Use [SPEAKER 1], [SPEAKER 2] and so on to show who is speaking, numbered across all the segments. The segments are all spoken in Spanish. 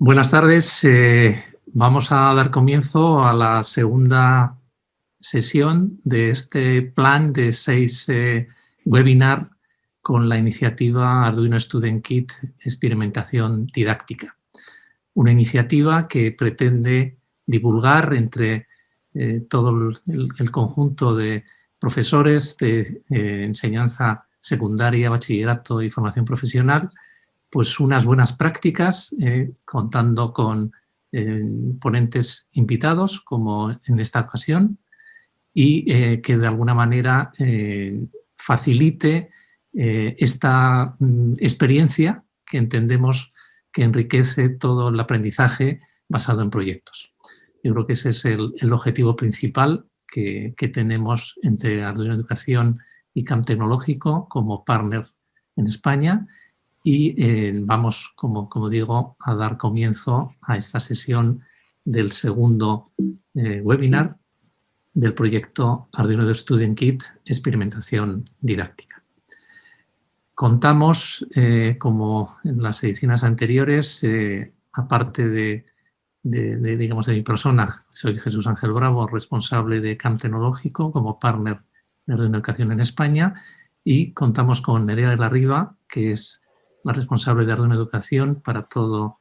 [SPEAKER 1] Buenas tardes. Vamos a dar comienzo a la segunda sesión de este plan de 6 webinar con la iniciativa Arduino Student Kit Experimentación Didáctica. Una iniciativa que pretende divulgar entre todo el conjunto de profesores de enseñanza secundaria, bachillerato y formación profesional, pues unas buenas prácticas, contando con ponentes invitados, como en esta ocasión, y que de alguna manera facilite esta experiencia que entendemos que enriquece todo el aprendizaje basado en proyectos. Yo creo que ese es el objetivo principal que tenemos entre Arduino Educación y Camp Tecnológico como partner en España. Y vamos, como digo, a dar comienzo a esta sesión del segundo webinar del proyecto Arduino Student Kit Experimentación Didáctica. Contamos, como en las ediciones anteriores, aparte de mi persona, soy Jesús Ángel Bravo, responsable de Camp Tecnológico como partner de Arduino Educación en España, y contamos con Nerea de la Riva, que es la responsable de Arduino Educación para todo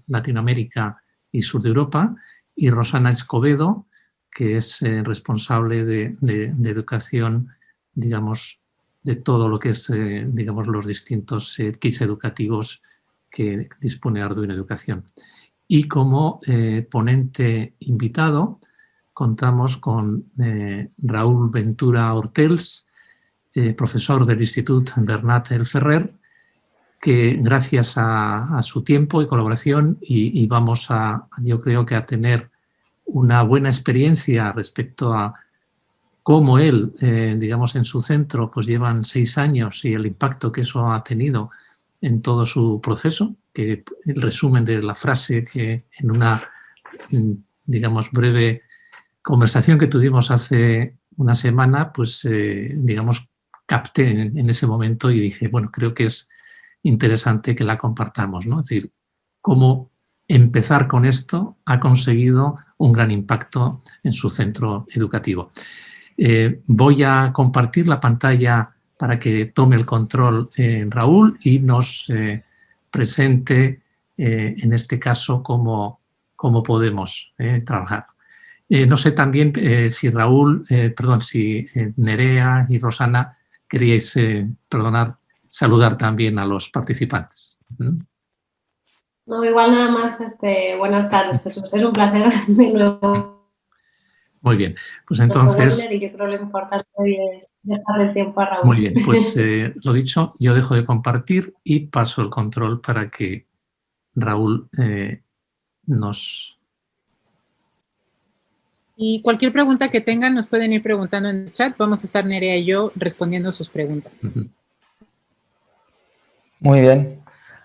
[SPEAKER 1] Latinoamérica y sur de Europa, y Rosana Escobedo, que es responsable de educación, digamos, de todo lo que es, digamos, los distintos kits educativos que dispone Arduino Educación. Y como ponente invitado contamos con Raúl Ventura Hortels, profesor del Instituto Bernat El Ferrer, que gracias a su tiempo y colaboración y vamos a, yo creo que a tener una buena experiencia respecto a cómo él, digamos, en su centro, pues llevan 6 años y el impacto que eso ha tenido en todo su proceso, que el resumen de la frase que en una, digamos, breve conversación que tuvimos hace una semana, pues, digamos, capté en ese momento y dije, bueno, creo que es interesante que la compartamos, ¿no? Es decir, cómo empezar con esto ha conseguido un gran impacto en su centro educativo. Voy a compartir la pantalla para que tome el control Raúl y nos presente, en este caso, cómo podemos trabajar. No sé también si Raúl, si Nerea y Rosana queríais, saludar también a los participantes.
[SPEAKER 2] No, igual nada más, buenas tardes, Jesús. Es un placer de nuevo.
[SPEAKER 1] Muy bien, pues entonces...
[SPEAKER 2] Y yo creo que lo importante es dejarle el tiempo a Raúl.
[SPEAKER 1] Muy bien, pues lo dicho, yo dejo de compartir y paso el control para que Raúl nos...
[SPEAKER 3] Y cualquier pregunta que tengan nos pueden ir preguntando en el chat. Vamos a estar Nerea y yo respondiendo sus preguntas.
[SPEAKER 4] Muy bien.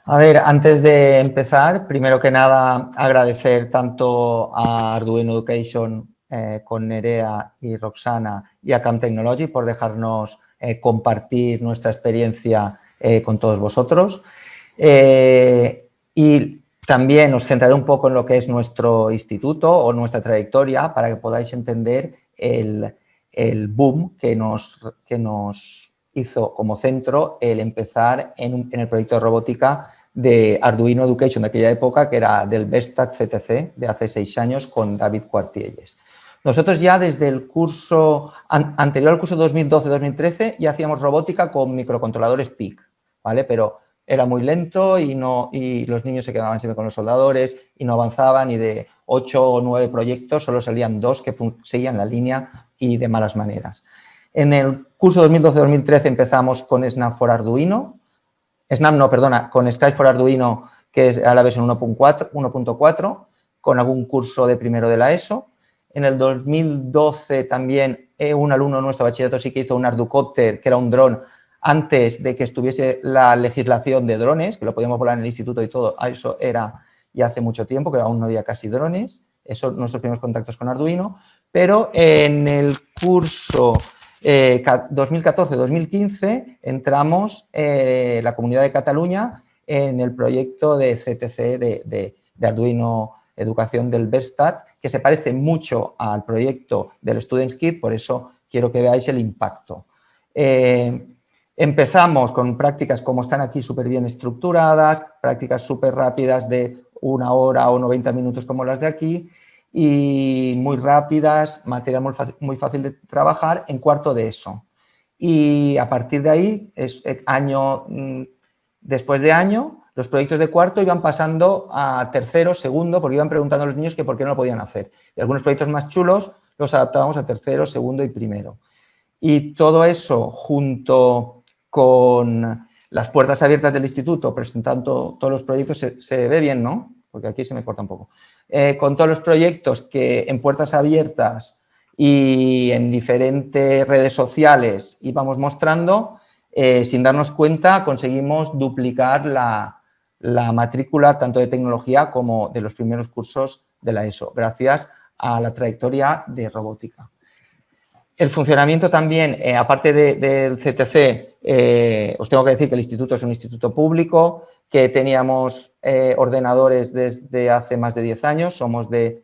[SPEAKER 4] A ver, antes de empezar, primero que nada agradecer tanto a Arduino Education con Nerea y Roxana y a Camp Technology por dejarnos compartir nuestra experiencia con todos vosotros. Y también os centraré un poco en lo que es nuestro instituto o nuestra trayectoria para que podáis entender el boom que nos hizo como centro el empezar en el proyecto de robótica de Arduino Education de aquella época, que era del Vestat CTC de hace 6 años con David Cuartielles. Nosotros ya desde el curso anterior al curso 2012-2013 ya hacíamos robótica con microcontroladores PIC, ¿vale? Pero era muy lento y los niños se quedaban siempre con los soldadores y no avanzaban, y de 8 o 9 proyectos solo salían 2 que seguían la línea y de malas maneras. En el curso 2012-2013 empezamos con Snap for Arduino, con Scratch for Arduino, que es a la versión 1.4, con algún curso de primero de la ESO. En el 2012 también un alumno nuestro de bachillerato sí que hizo un Arducopter, que era un dron, antes de que estuviese la legislación de drones, que lo podíamos volar en el instituto y todo. Eso era ya hace mucho tiempo, que aún no había casi drones. Esos son nuestros primeros contactos con Arduino. Pero en el curso 2014-2015 entramos la Comunidad de Cataluña en el proyecto de CTC de Arduino Educación del Verkstatt, que se parece mucho al proyecto del Students Kit, por eso quiero que veáis el impacto. Empezamos con prácticas como están aquí súper bien estructuradas, prácticas súper rápidas de 1 hora o 90 minutos como las de aquí y muy rápidas, material muy fácil de trabajar en cuarto de ESO. Y a partir de ahí, año después de año, los proyectos de cuarto iban pasando a tercero, segundo, porque iban preguntando a los niños que por qué no lo podían hacer. Y algunos proyectos más chulos los adaptábamos a tercero, segundo y primero. Y todo eso junto con las puertas abiertas del instituto, presentando todos los proyectos, se ve bien, ¿no? Porque aquí se me corta un poco. Con todos los proyectos que en puertas abiertas y en diferentes redes sociales íbamos mostrando, sin darnos cuenta conseguimos duplicar la matrícula tanto de tecnología como de los primeros cursos de la ESO, gracias a la trayectoria de robótica. El funcionamiento también, aparte del CTC, os tengo que decir que el instituto es un instituto público, que teníamos ordenadores desde hace más de 10 años, somos del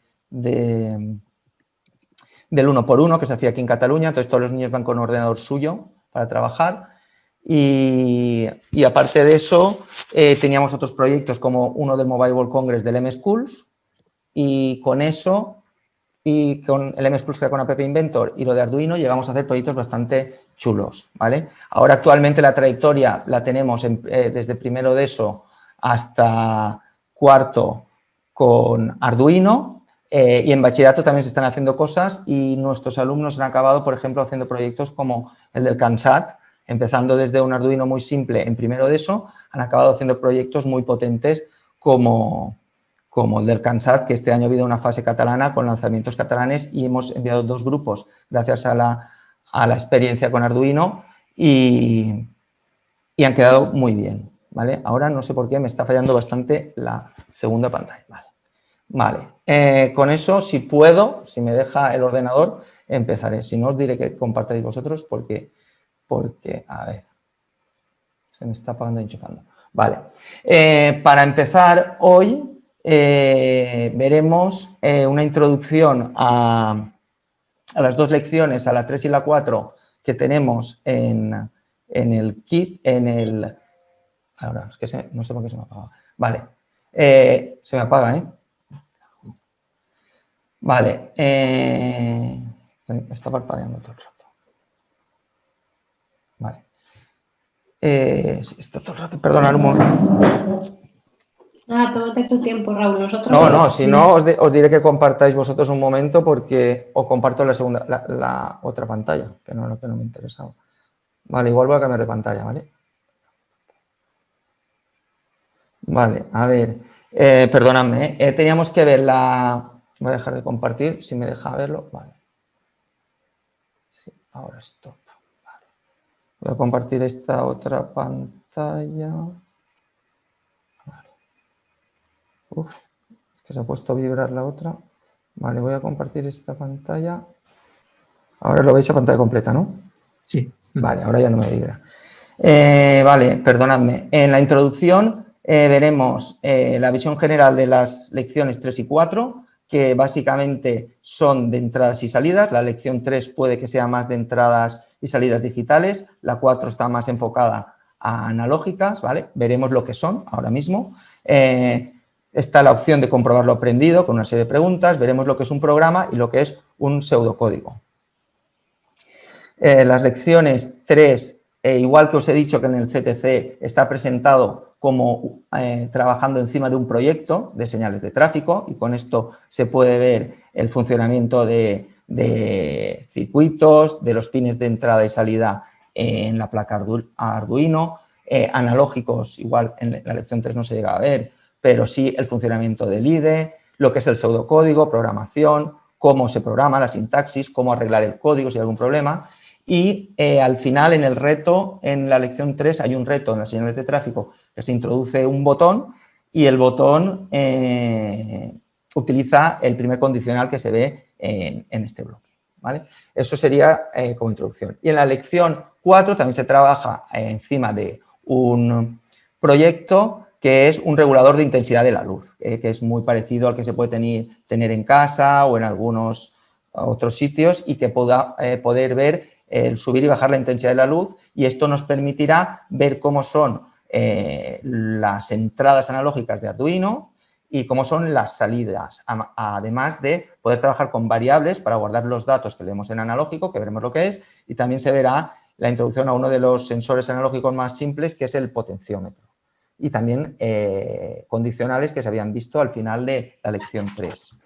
[SPEAKER 4] 1x1 que se hacía aquí en Cataluña, entonces todos los niños van con un ordenador suyo para trabajar y aparte de eso teníamos otros proyectos como uno del Mobile World Congress del M-Schools y con eso y con el M-Schools que era con App Inventor y lo de Arduino llegamos a hacer proyectos bastante chulos, ¿vale? Ahora actualmente la trayectoria la tenemos desde primero de ESO hasta cuarto con Arduino y en bachillerato también se están haciendo cosas y nuestros alumnos han acabado, por ejemplo, haciendo proyectos como el del CANSAT, empezando desde un Arduino muy simple en primero de ESO, han acabado haciendo proyectos muy potentes como el del CANSAT, que este año ha habido una fase catalana con lanzamientos catalanes y hemos enviado 2 grupos gracias a la experiencia con Arduino y han quedado muy bien, ¿vale? Ahora no sé por qué me está fallando bastante la segunda pantalla, vale. Con eso, si puedo, si me deja el ordenador, empezaré. Si no, os diré que compartáis vosotros porque a ver, se me está apagando y enchufando. Vale, para empezar hoy veremos una introducción a las 2 lecciones, a la 3 y la 4, que tenemos en el kit, ahora, es que no sé por qué se me apaga. Vale, se me apaga, ¿eh? Vale, está parpadeando todo el rato. Vale. Está todo el rato, perdonad un momento.
[SPEAKER 2] Nada, tómate tu tiempo, Raúl. Nosotros
[SPEAKER 4] No, si no, os diré que compartáis vosotros un momento porque os comparto la otra pantalla, que no es lo que no me interesaba. Vale, igual voy a cambiar de pantalla, ¿vale? Vale, a ver, perdonadme, teníamos que ver voy a dejar de compartir, si me deja verlo, vale. Sí, ahora stop. Vale. Voy a compartir esta otra pantalla. Vale. Uf, es que se ha puesto a vibrar la otra. Vale, voy a compartir esta pantalla. Ahora lo veis a pantalla completa, ¿no?
[SPEAKER 1] Sí.
[SPEAKER 4] Vale, ahora ya no me vibra. Vale, perdonadme. En la introducción veremos la visión general de las lecciones 3 y 4, que básicamente son de entradas y salidas. La lección 3 puede que sea más de entradas y salidas digitales. La 4 está más enfocada a analógicas, ¿vale? Veremos lo que son ahora mismo. Está la opción de comprobar lo aprendido con una serie de preguntas. Veremos lo que es un programa y lo que es un pseudocódigo. Las lecciones 3, igual que os he dicho que en el CTC está presentado como trabajando encima de un proyecto de señales de tráfico y con esto se puede ver el funcionamiento de circuitos, de los pines de entrada y salida en la placa Arduino, analógicos, igual en la lección 3 no se llega a ver, pero sí el funcionamiento del IDE, lo que es el pseudocódigo, programación, cómo se programa, la sintaxis, cómo arreglar el código si hay algún problema. Y al final, en el reto, en la lección 3, hay un reto en las señales de tráfico que se introduce un botón y el botón utiliza el primer condicional que se ve en este bloque, ¿vale? Eso sería como introducción. Y en la lección 4 también se trabaja encima de un proyecto que es un regulador de intensidad de la luz, que es muy parecido al que se puede tener en casa o en algunos otros sitios y que pueda poder ver el subir y bajar la intensidad de la luz, y esto nos permitirá ver cómo son las entradas analógicas de Arduino y cómo son las salidas, además de poder trabajar con variables para guardar los datos que leemos en analógico, que veremos lo que es, y también se verá la introducción a uno de los sensores analógicos más simples, que es el potenciómetro, y también condicionales que se habían visto al final de la lección 3.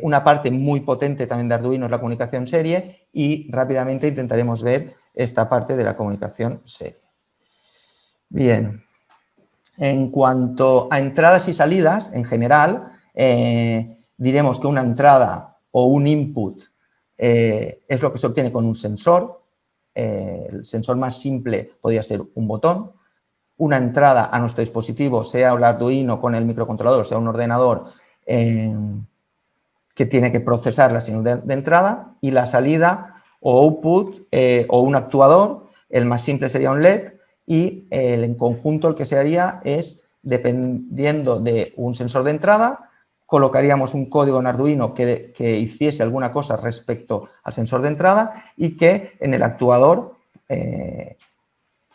[SPEAKER 4] Una parte muy potente también de Arduino es la comunicación serie, y rápidamente intentaremos ver esta parte de la comunicación serie. Bien, en cuanto a entradas y salidas, en general, diremos que una entrada o un input es lo que se obtiene con un sensor. El sensor más simple podría ser un botón. Una entrada a nuestro dispositivo, sea el Arduino con el microcontrolador, sea un ordenador que tiene que procesar la señal de entrada, y la salida o output o un actuador. El más simple sería un LED, y en conjunto el que se haría es, dependiendo de un sensor de entrada, colocaríamos un código en Arduino que hiciese alguna cosa respecto al sensor de entrada, y que en el actuador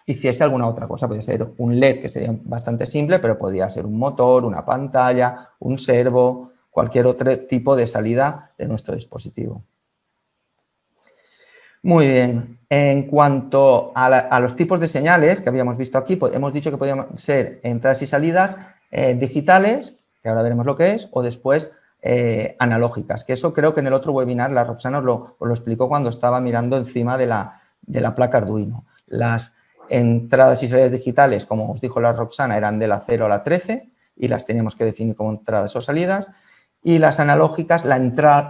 [SPEAKER 4] hiciese alguna otra cosa. Podría ser un LED, que sería bastante simple, pero podría ser un motor, una pantalla, un servo, cualquier otro tipo de salida de nuestro dispositivo. Muy bien, en cuanto a los tipos de señales que habíamos visto aquí, pues hemos dicho que podían ser entradas y salidas digitales, que ahora veremos lo que es, o después analógicas, que eso creo que en el otro webinar la Roxana os lo explicó cuando estaba mirando encima de la placa Arduino. Las entradas y salidas digitales, como os dijo la Roxana, eran de la 0 a la 13 y las teníamos que definir como entradas o salidas. Y las analógicas,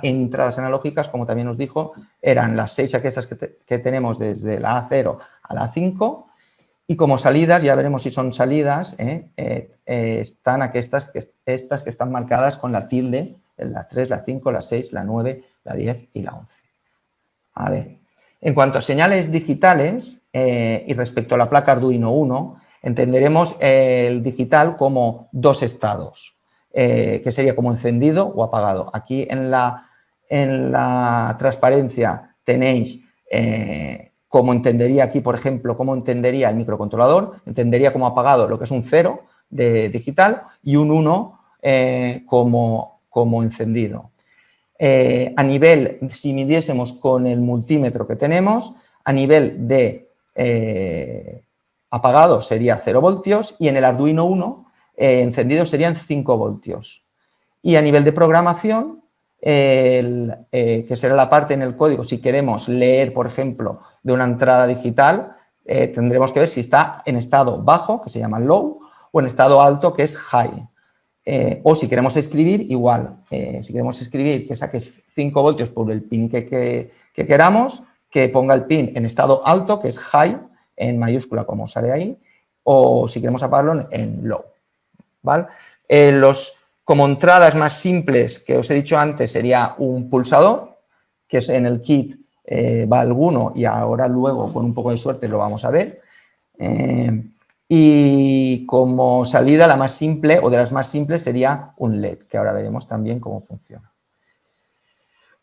[SPEAKER 4] entradas analógicas, como también os dijo, eran las 6 aquestas que tenemos desde la A0 a la A5. Y como salidas, ya veremos si son salidas, están estas que están marcadas con la tilde, la 3, la 5, la 6, la 9, la 10 y la 11. A ver, en cuanto a señales digitales y respecto a la placa Arduino 1, entenderemos el digital como dos estados. Que sería como encendido o apagado. Aquí en la transparencia tenéis cómo entendería aquí, por ejemplo, cómo entendería el microcontrolador. Entendería como apagado lo que es un 0 de digital y un 1 como encendido. A nivel, si midiésemos con el multímetro que tenemos, a nivel de apagado sería 0 voltios, y en el Arduino 1 encendido serían 5 voltios. Y a nivel de programación, que será la parte en el código, si queremos leer, por ejemplo, de una entrada digital, tendremos que ver si está en estado bajo, que se llama low, o en estado alto, que es high. O si queremos escribir, igual. Si queremos escribir que saques 5 voltios por el pin que queramos, que ponga el pin en estado alto, que es high, en mayúscula como sale ahí, o si queremos apagarlo en low. ¿Vale? Como entradas más simples que os he dicho antes sería un pulsador, que es en el kit va alguno, y ahora luego con un poco de suerte lo vamos a ver. Y como salida la más simple o de las más simples sería un LED, que ahora veremos también cómo funciona.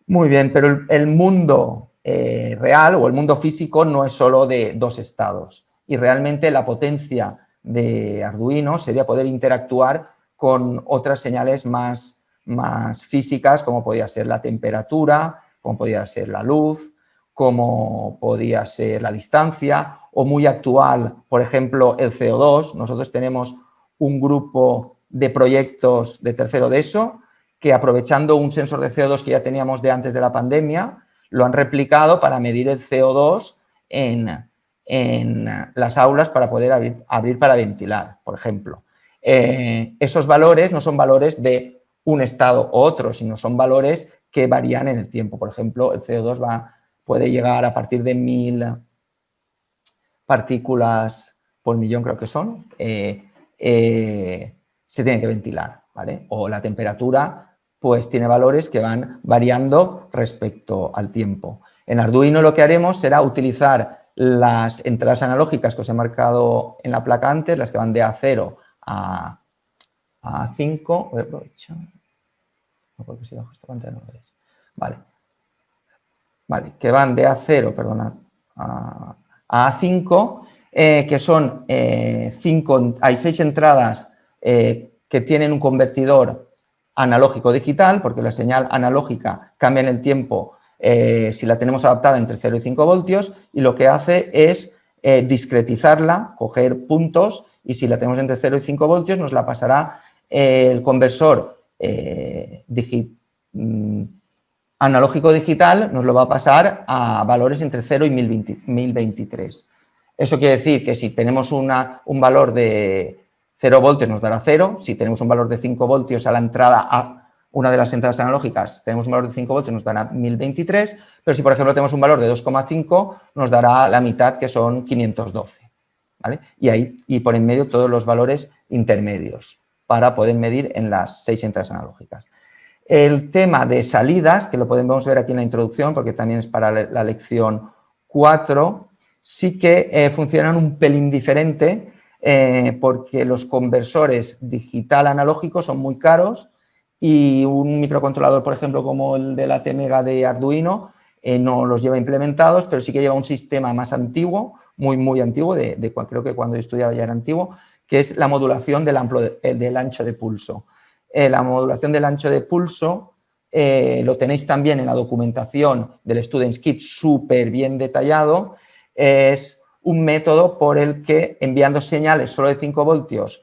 [SPEAKER 4] Muy bien, pero el mundo real o el mundo físico no es solo de dos estados, y realmente la potencia de Arduino sería poder interactuar con otras señales más físicas, como podía ser la temperatura, como podía ser la luz, como podía ser la distancia, o muy actual, por ejemplo, el CO2. Nosotros tenemos un grupo de proyectos de tercero de ESO que, aprovechando un sensor de CO2 que ya teníamos de antes de la pandemia, lo han replicado para medir el CO2 en las aulas para poder abrir para ventilar, por ejemplo. Esos valores no son valores de un estado u otro, sino son valores que varían en el tiempo. Por ejemplo, el CO2 puede llegar a partir de 1000 partículas por millón, creo que son, se tiene que ventilar, ¿vale? O la temperatura, pues tiene valores que van variando respecto al tiempo. En Arduino lo que haremos será utilizar las entradas analógicas que os he marcado en la placa antes, las que van de A0 a A5, voy a aprovechar, no, porque si bajo esta pantalla no lo veis. Vale, que van de A0, perdona, a A5, que son hay 6 entradas que tienen un convertidor analógico-digital, porque la señal analógica cambia en el tiempo si la tenemos adaptada entre 0 y 5 voltios, y lo que hace es discretizarla, coger puntos, y si la tenemos entre 0 y 5 voltios nos la pasará el conversor analógico-digital, nos lo va a pasar a valores entre 0 y 1023. Eso quiere decir que si tenemos un valor de 0 voltios nos dará 0, si tenemos un valor de 5 voltios a la entrada a una de las entradas analógicas, tenemos un valor de 5 voltios, nos dará 1023, pero si por ejemplo tenemos un valor de 2,5 nos dará la mitad, que son 512, ¿vale? Y por en medio todos los valores intermedios para poder medir en las 6 entradas analógicas. El tema de salidas, que lo podemos ver aquí en la introducción porque también es para la lección 4, sí que funcionan un pelín diferente porque los conversores digital-analógicos son muy caros y un microcontrolador, por ejemplo, como el de la T-Mega de Arduino, no los lleva implementados, pero sí que lleva un sistema más antiguo, muy antiguo, creo que cuando yo estudiaba ya era antiguo, que es la modulación del ancho de pulso. La modulación del ancho de pulso lo tenéis también en la documentación del Students Kit, súper bien detallado. Es un método por el que, enviando señales solo de 5 voltios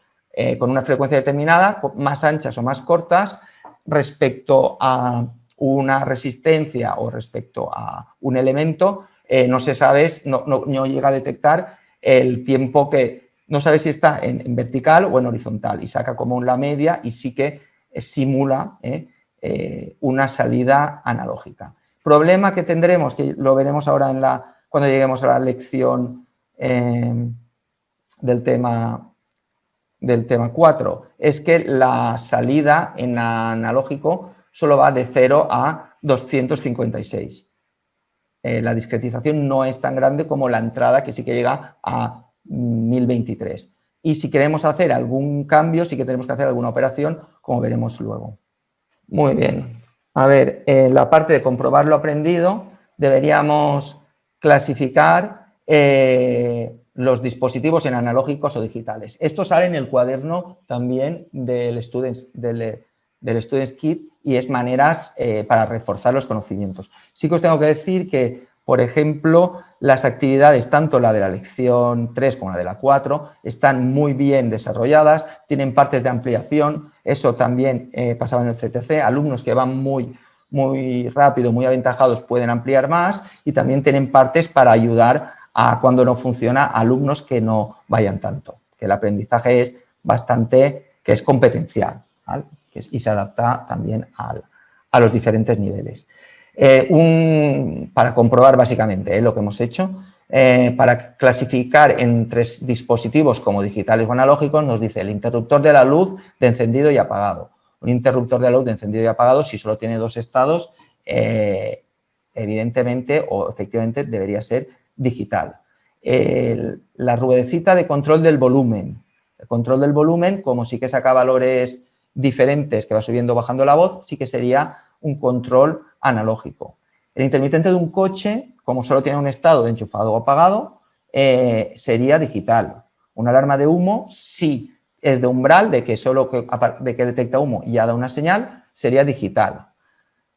[SPEAKER 4] con una frecuencia determinada, más anchas o más cortas, respecto a una resistencia o respecto a un elemento, no se sabe, no llega a detectar el tiempo que, no sabe si está en vertical o en horizontal, y saca como la media y sí que simula una salida analógica. Problema que tendremos, que lo veremos ahora cuando lleguemos a la lección del tema 4, es que la salida en analógico solo va de 0 a 256. La discretización no es tan grande como la entrada, que sí que llega a 1023. Y si queremos hacer algún cambio, sí que tenemos que hacer alguna operación, como veremos luego. Muy bien. A ver, en la parte de comprobar lo aprendido, deberíamos clasificar los dispositivos en analógicos o digitales. Esto sale en el cuaderno también del Students Kit y es maneras para reforzar los conocimientos. Sí que os tengo que decir que, por ejemplo, las actividades, tanto la de la lección 3 como la de la 4, están muy bien desarrolladas, tienen partes de ampliación. Eso también pasaba en el CTC. Alumnos que van muy rápido, muy aventajados, pueden ampliar más, y también tienen partes para ayudar a, cuando no funciona, a alumnos que no vayan tanto. Que el aprendizaje es que es competencial, ¿vale? Y se adapta también a los diferentes niveles. Para comprobar básicamente lo que hemos hecho, para clasificar entre dispositivos como digitales o analógicos, nos dice el interruptor de la luz de encendido y apagado. Un interruptor de la luz de encendido y apagado, si solo tiene 2 estados, evidentemente o efectivamente debería ser digital. La ruedecita de control del volumen. El control del volumen, como sí que saca valores diferentes, que va subiendo o bajando la voz, sí que sería un control analógico. El intermitente de un coche, como solo tiene un estado de enchufado o apagado, sería digital. Una alarma de humo, si es de umbral, de que detecta humo y ya da una señal, sería digital.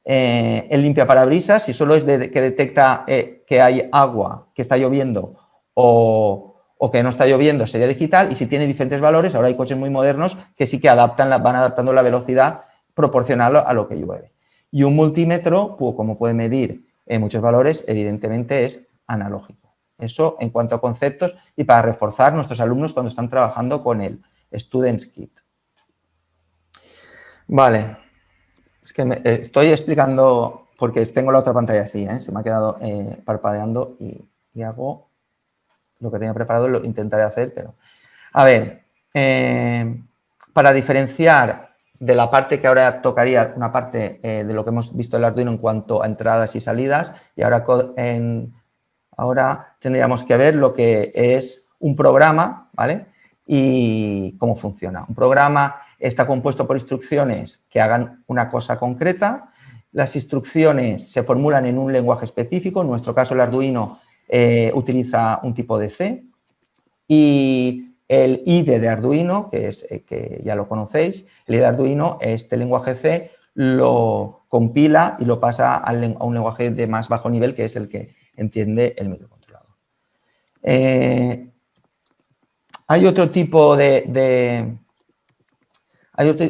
[SPEAKER 4] El limpiaparabrisas, si solo es que detecta que hay agua, que está lloviendo o que no está lloviendo, sería digital. Y si tiene diferentes valores, ahora hay coches muy modernos que sí que van adaptando la velocidad proporcional a lo que llueve. Y un multímetro, como puede medir muchos valores, evidentemente es analógico. Eso en cuanto a conceptos y para reforzar nuestros alumnos cuando están trabajando con el Students Kit. Vale. Es que estoy explicando porque tengo la otra pantalla así, se me ha quedado parpadeando y hago lo que tenía preparado, lo intentaré hacer, pero... A ver, para diferenciar de la parte que ahora tocaría, una parte de lo que hemos visto en el Arduino en cuanto a entradas y salidas, y ahora tendríamos que ver lo que es un programa, ¿vale? y cómo funciona. Un programa está compuesto por instrucciones que hagan una cosa concreta. Las instrucciones se formulan en un lenguaje específico, en nuestro caso el Arduino utiliza un tipo de C, y el IDE de Arduino, que ya lo conocéis, el IDE de Arduino, este lenguaje C, lo compila y lo pasa a un lenguaje de más bajo nivel, que es el que entiende el microcontrolador. Hay otro tipo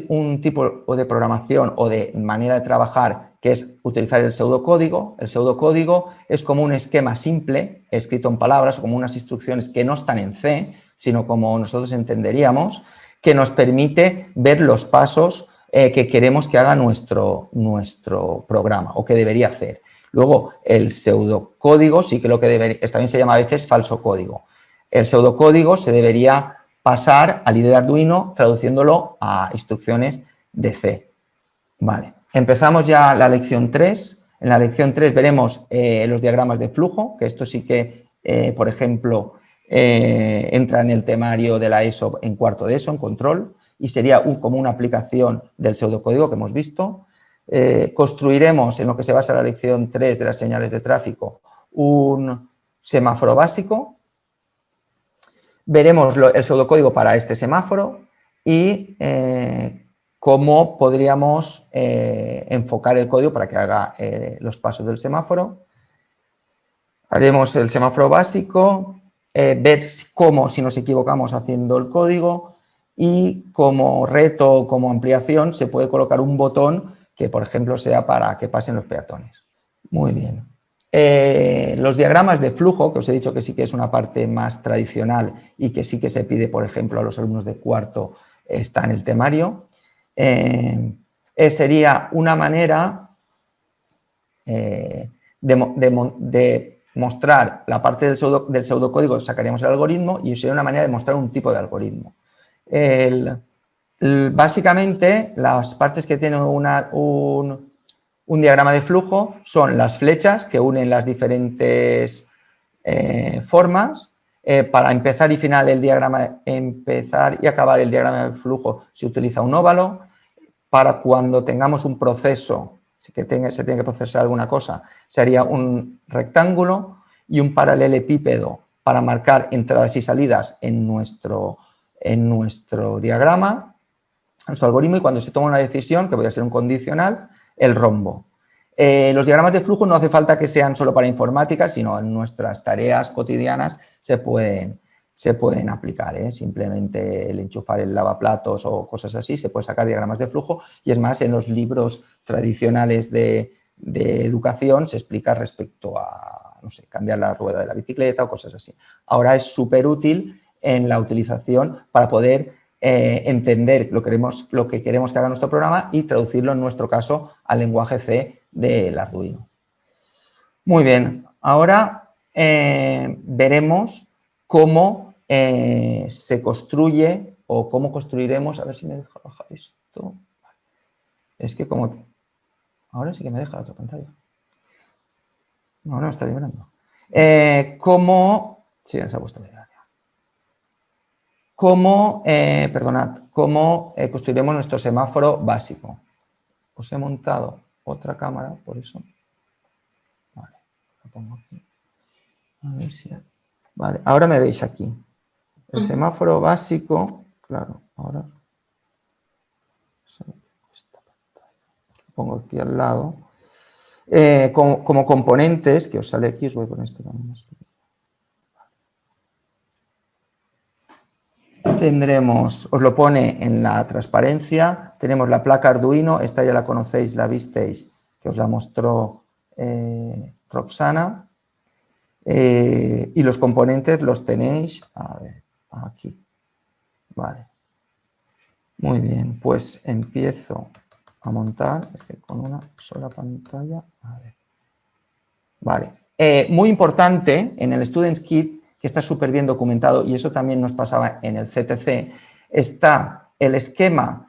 [SPEAKER 4] un tipo de programación o de manera de trabajar que es utilizar el pseudocódigo. El pseudocódigo es como un esquema simple, escrito en palabras, como unas instrucciones que no están en C, sino como nosotros entenderíamos, que nos permite ver los pasos que queremos que haga nuestro programa o que debería hacer. Luego, el pseudocódigo sí que lo que debería, también se llama a veces falso código. El pseudocódigo se debería pasar al IDE de Arduino traduciéndolo a instrucciones de C. Vale, empezamos ya la lección 3. En la lección 3 veremos los diagramas de flujo, que esto sí que, por ejemplo, entra en el temario de la ESO en cuarto de ESO, en control, y sería como una aplicación del pseudocódigo que hemos visto. Construiremos, en lo que se basa la lección 3 de las señales de tráfico, un semáforo básico. Veremos el pseudocódigo para este semáforo y cómo podríamos enfocar el código para que haga los pasos del semáforo. Haremos el semáforo básico, ver cómo, si nos equivocamos haciendo el código, y como reto o como ampliación se puede colocar un botón que, por ejemplo, sea para que pasen los peatones. Muy bien. Los diagramas de flujo, que os he dicho que sí que es una parte más tradicional y que sí que se pide, por ejemplo, a los alumnos de cuarto, está en el temario. Sería una manera de mostrar la parte del pseudocódigo, sacaríamos el algoritmo, y sería una manera de mostrar un tipo de algoritmo. Básicamente, las partes que tienen un diagrama de flujo son las flechas que unen las diferentes formas. Para empezar y acabar el diagrama de flujo se utiliza un óvalo. Para cuando tengamos un proceso, se tiene que procesar alguna cosa, sería un rectángulo, y un paralelepípedo para marcar entradas y salidas en nuestro diagrama, nuestro algoritmo, y cuando se toma una decisión, que podría ser un condicional, el rombo. Los diagramas de flujo no hace falta que sean solo para informática, sino en nuestras tareas cotidianas se pueden aplicar. Simplemente el enchufar el lavaplatos o cosas así, se puede sacar diagramas de flujo, y es más, en los libros tradicionales de educación se explica respecto a, no sé, cambiar la rueda de la bicicleta o cosas así. Ahora es súper útil en la utilización para poder entender lo que queremos que haga nuestro programa y traducirlo, en nuestro caso, al lenguaje C del Arduino. Muy bien, ahora veremos cómo se construye o cómo construiremos. A ver si me deja bajar esto. Es que como... Ahora sí que me deja la otra pantalla. No, está vibrando. ¿Cómo... Sí, se ha puesto a vibrar. ¿Cómo construiremos nuestro semáforo básico? Os he montado otra cámara, por eso. Vale, lo pongo aquí. A ver si... Vale, ahora me veis aquí. El semáforo básico, claro, ahora... Lo pongo aquí al lado. Como componentes, que os sale aquí, os voy a poner esto también más pequeño. Tendremos, os lo pone en la transparencia, tenemos la placa Arduino, esta ya la conocéis, la visteis, que os la mostró Roxana, y los componentes los tenéis, a ver, aquí, vale. Muy bien, pues empiezo a montar, es que con una sola pantalla, a ver. Vale, muy importante en el Students Kit, que está súper bien documentado, y eso también nos pasaba en el CTC, está el esquema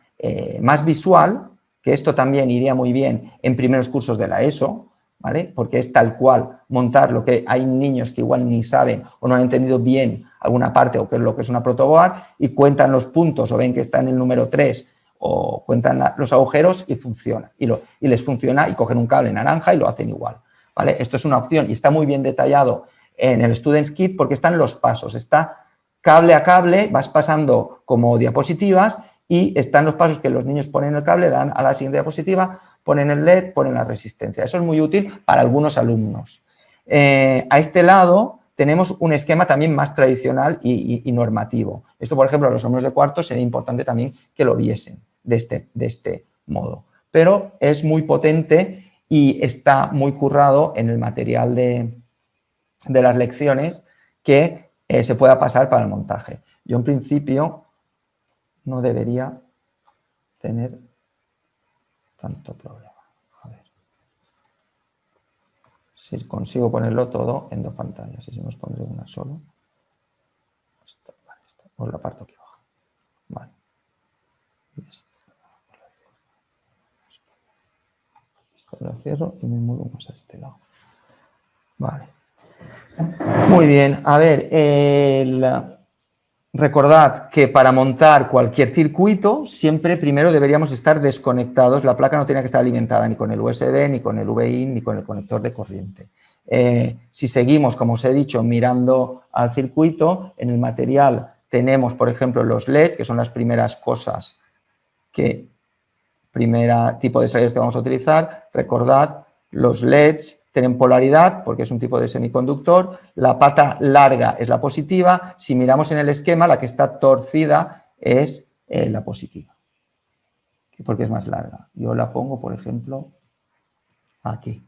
[SPEAKER 4] más visual, que esto también iría muy bien en primeros cursos de la ESO, ¿vale? Porque es tal cual montar lo que hay niños que igual ni saben o no han entendido bien alguna parte o qué es lo que es una protoboard y cuentan los puntos o ven que está en el número 3 o cuentan los agujeros y funciona. Y les funciona y cogen un cable naranja y lo hacen igual, ¿vale? Esto es una opción y está muy bien detallado en el Students Kit porque están los pasos. Está cable a cable, vas pasando como diapositivas y están los pasos que los niños ponen el cable, dan a la siguiente diapositiva, ponen el LED, ponen la resistencia. Eso es muy útil para algunos alumnos. A este lado tenemos un esquema también más tradicional y normativo. Esto, por ejemplo, a los alumnos de cuarto sería importante también que lo viesen de este modo. Pero es muy potente y está muy currado en el material de las lecciones que se pueda pasar para el montaje. Yo, en principio, no debería tener tanto problema. A ver si consigo ponerlo todo en dos pantallas. Y si nos pondré una solo. Esto, vale, esto, os la parto aquí abajo. Vale. Esto lo cierro y me muevo más a este lado. Vale. Muy bien. A ver, recordad que para montar cualquier circuito siempre primero deberíamos estar desconectados. La placa no tiene que estar alimentada ni con el USB, ni con el VIN, ni con el conector de corriente. Si seguimos, como os he dicho, mirando al circuito, en el material tenemos, por ejemplo, los LEDs, que son las primeras cosas primera tipo de salidas que vamos a utilizar. Recordad, los LEDs tienen polaridad porque es un tipo de semiconductor, la pata larga es la positiva, si miramos en el esquema la que está torcida es la positiva, porque es más larga. Yo la pongo, por ejemplo, aquí.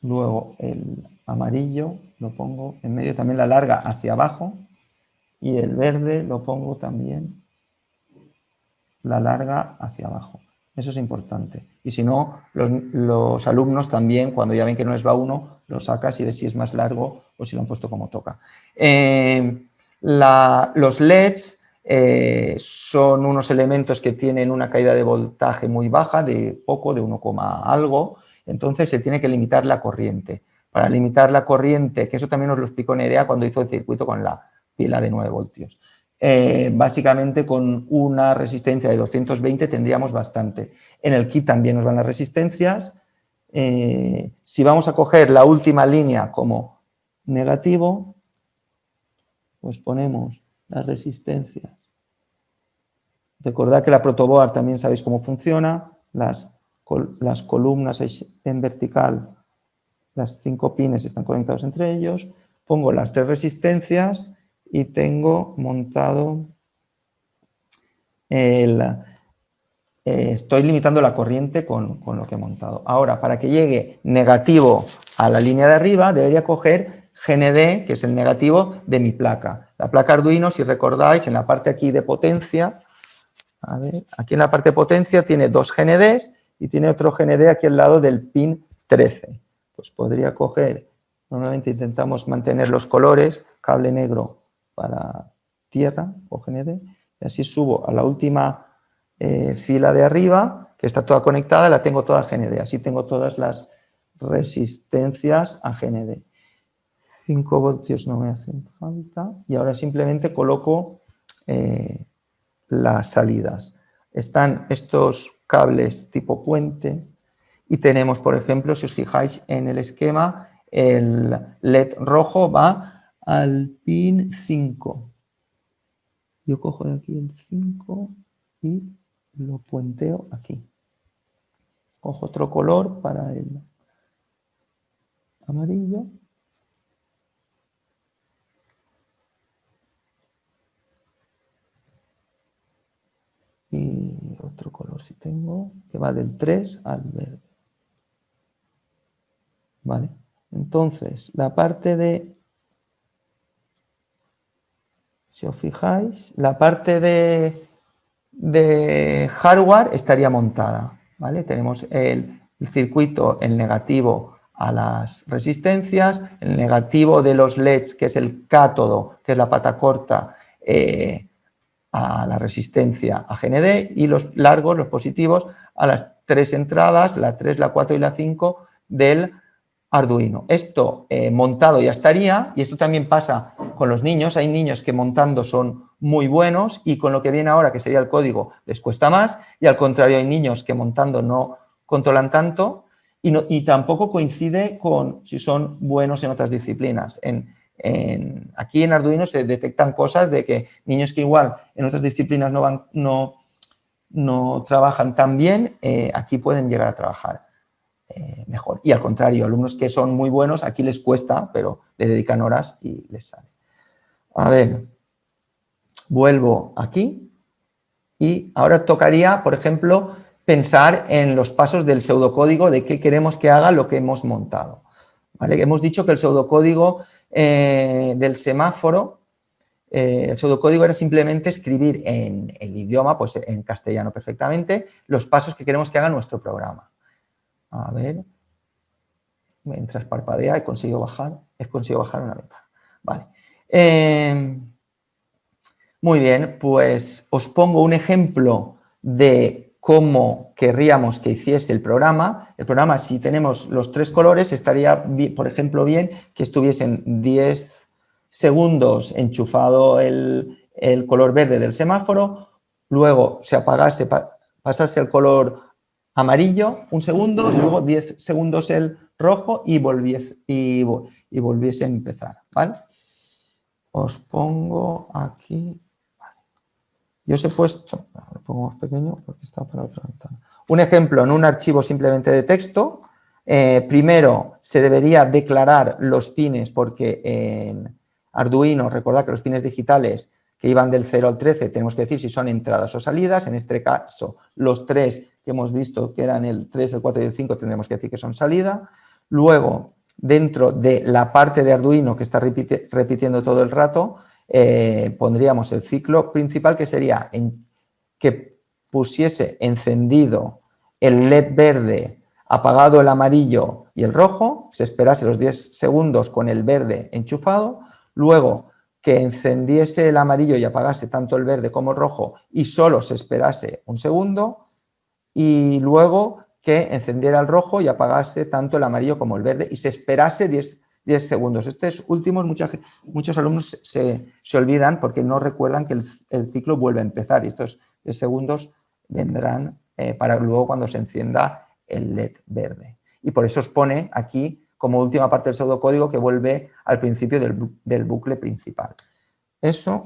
[SPEAKER 4] Luego el amarillo lo pongo en medio, también la larga hacia abajo, y el verde lo pongo también la larga hacia abajo. Eso es importante. Y si no, los alumnos también, cuando ya ven que no les va uno, lo sacas y ves si es más largo o si lo han puesto como toca. Los LEDs son unos elementos que tienen una caída de voltaje muy baja, de poco, de 1, algo. Entonces se tiene que limitar la corriente. Para limitar la corriente, que eso también nos lo explicó Nerea cuando hizo el circuito con la pila de 9 voltios. Básicamente con una resistencia de 220 tendríamos bastante. En el kit también nos van las resistencias. Si vamos a coger la última línea como negativo, pues ponemos las resistencias. Recordad que la protoboard también sabéis cómo funciona. Las columnas en vertical, las 5 pines están conectados entre ellos. Pongo las 3 resistencias y tengo montado estoy limitando la corriente con lo que he montado. Ahora, para que llegue negativo a la línea de arriba, debería coger GND, que es el negativo de mi placa. La placa Arduino, si recordáis, en la parte aquí de potencia, a ver, aquí en la parte de potencia tiene 2 GNDs y tiene otro GND aquí al lado del pin 13. Pues podría coger, normalmente intentamos mantener los colores, cable negro para tierra o GND, y así subo a la última fila de arriba, que está toda conectada, la tengo toda GND, así tengo todas las resistencias a GND. 5 voltios no me hacen falta y ahora simplemente coloco las salidas. Están estos cables tipo puente y tenemos, por ejemplo, si os fijáis en el esquema, el LED rojo va al pin 5. Yo cojo de aquí el 5 y lo puenteo aquí. Cojo otro color para el amarillo. Y otro color si tengo, que va del 3 al verde. Vale. Entonces, la parte de... Si os fijáis, la parte de hardware estaría montada, ¿vale? Tenemos el circuito, el negativo a las resistencias, el negativo de los LEDs, que es el cátodo, que es la pata corta, a la resistencia a GND, y los largos, los positivos, a las 3 entradas, la 3, la 4 y la 5, del Arduino. Esto montado ya estaría, y esto también pasa con los niños. Hay niños que montando son muy buenos y con lo que viene ahora, que sería el código, les cuesta más, y al contrario hay niños que montando no controlan tanto y tampoco coincide con si son buenos en otras disciplinas. Aquí en Arduino se detectan cosas de que niños que igual en otras disciplinas no trabajan tan bien, aquí pueden llegar a trabajar mejor. Y al contrario, alumnos que son muy buenos, aquí les cuesta, pero le dedican horas y les sale. A ver, vuelvo aquí y ahora tocaría, por ejemplo, pensar en los pasos del pseudocódigo de qué queremos que haga lo que hemos montado. ¿Vale? Hemos dicho que el pseudocódigo del semáforo, el pseudocódigo era simplemente escribir en el idioma, pues en castellano perfectamente, los pasos que queremos que haga nuestro programa. A ver, mientras parpadea he conseguido bajar una ventana. Vale. Muy bien, pues os pongo un ejemplo de cómo querríamos que hiciese el programa. El programa, si tenemos los 3 colores, estaría, por ejemplo, bien que estuviesen 10 segundos enchufado el color verde del semáforo, luego se apagase, pasase al color amarillo un segundo, y luego 10 segundos el rojo y volviese a empezar, ¿vale? Os pongo aquí, vale. Yo os he puesto, lo pongo más pequeño porque está para otra ventana. Un ejemplo en un archivo simplemente de texto. Primero se debería declarar los pines porque en Arduino, recordad que los pines digitales que iban del 0 al 13 tenemos que decir si son entradas o salidas. En este caso, los 3 que hemos visto que eran el 3, el 4 y el 5 tendremos que decir que son salida. Luego, dentro de la parte de Arduino que está repitiendo todo el rato, pondríamos el ciclo principal, que sería que pusiese encendido el LED verde, apagado el amarillo y el rojo, se esperase los 10 segundos con el verde enchufado, luego que encendiese el amarillo y apagase tanto el verde como el rojo y solo se esperase un segundo, y luego que encendiera el rojo y apagase tanto el amarillo como el verde y se esperase 10 segundos. Estos últimos muchos alumnos se olvidan porque no recuerdan que el ciclo vuelve a empezar, y estos 10 segundos vendrán para luego cuando se encienda el LED verde. Y por eso os pone aquí como última parte del pseudocódigo que vuelve al principio del bucle principal. Eso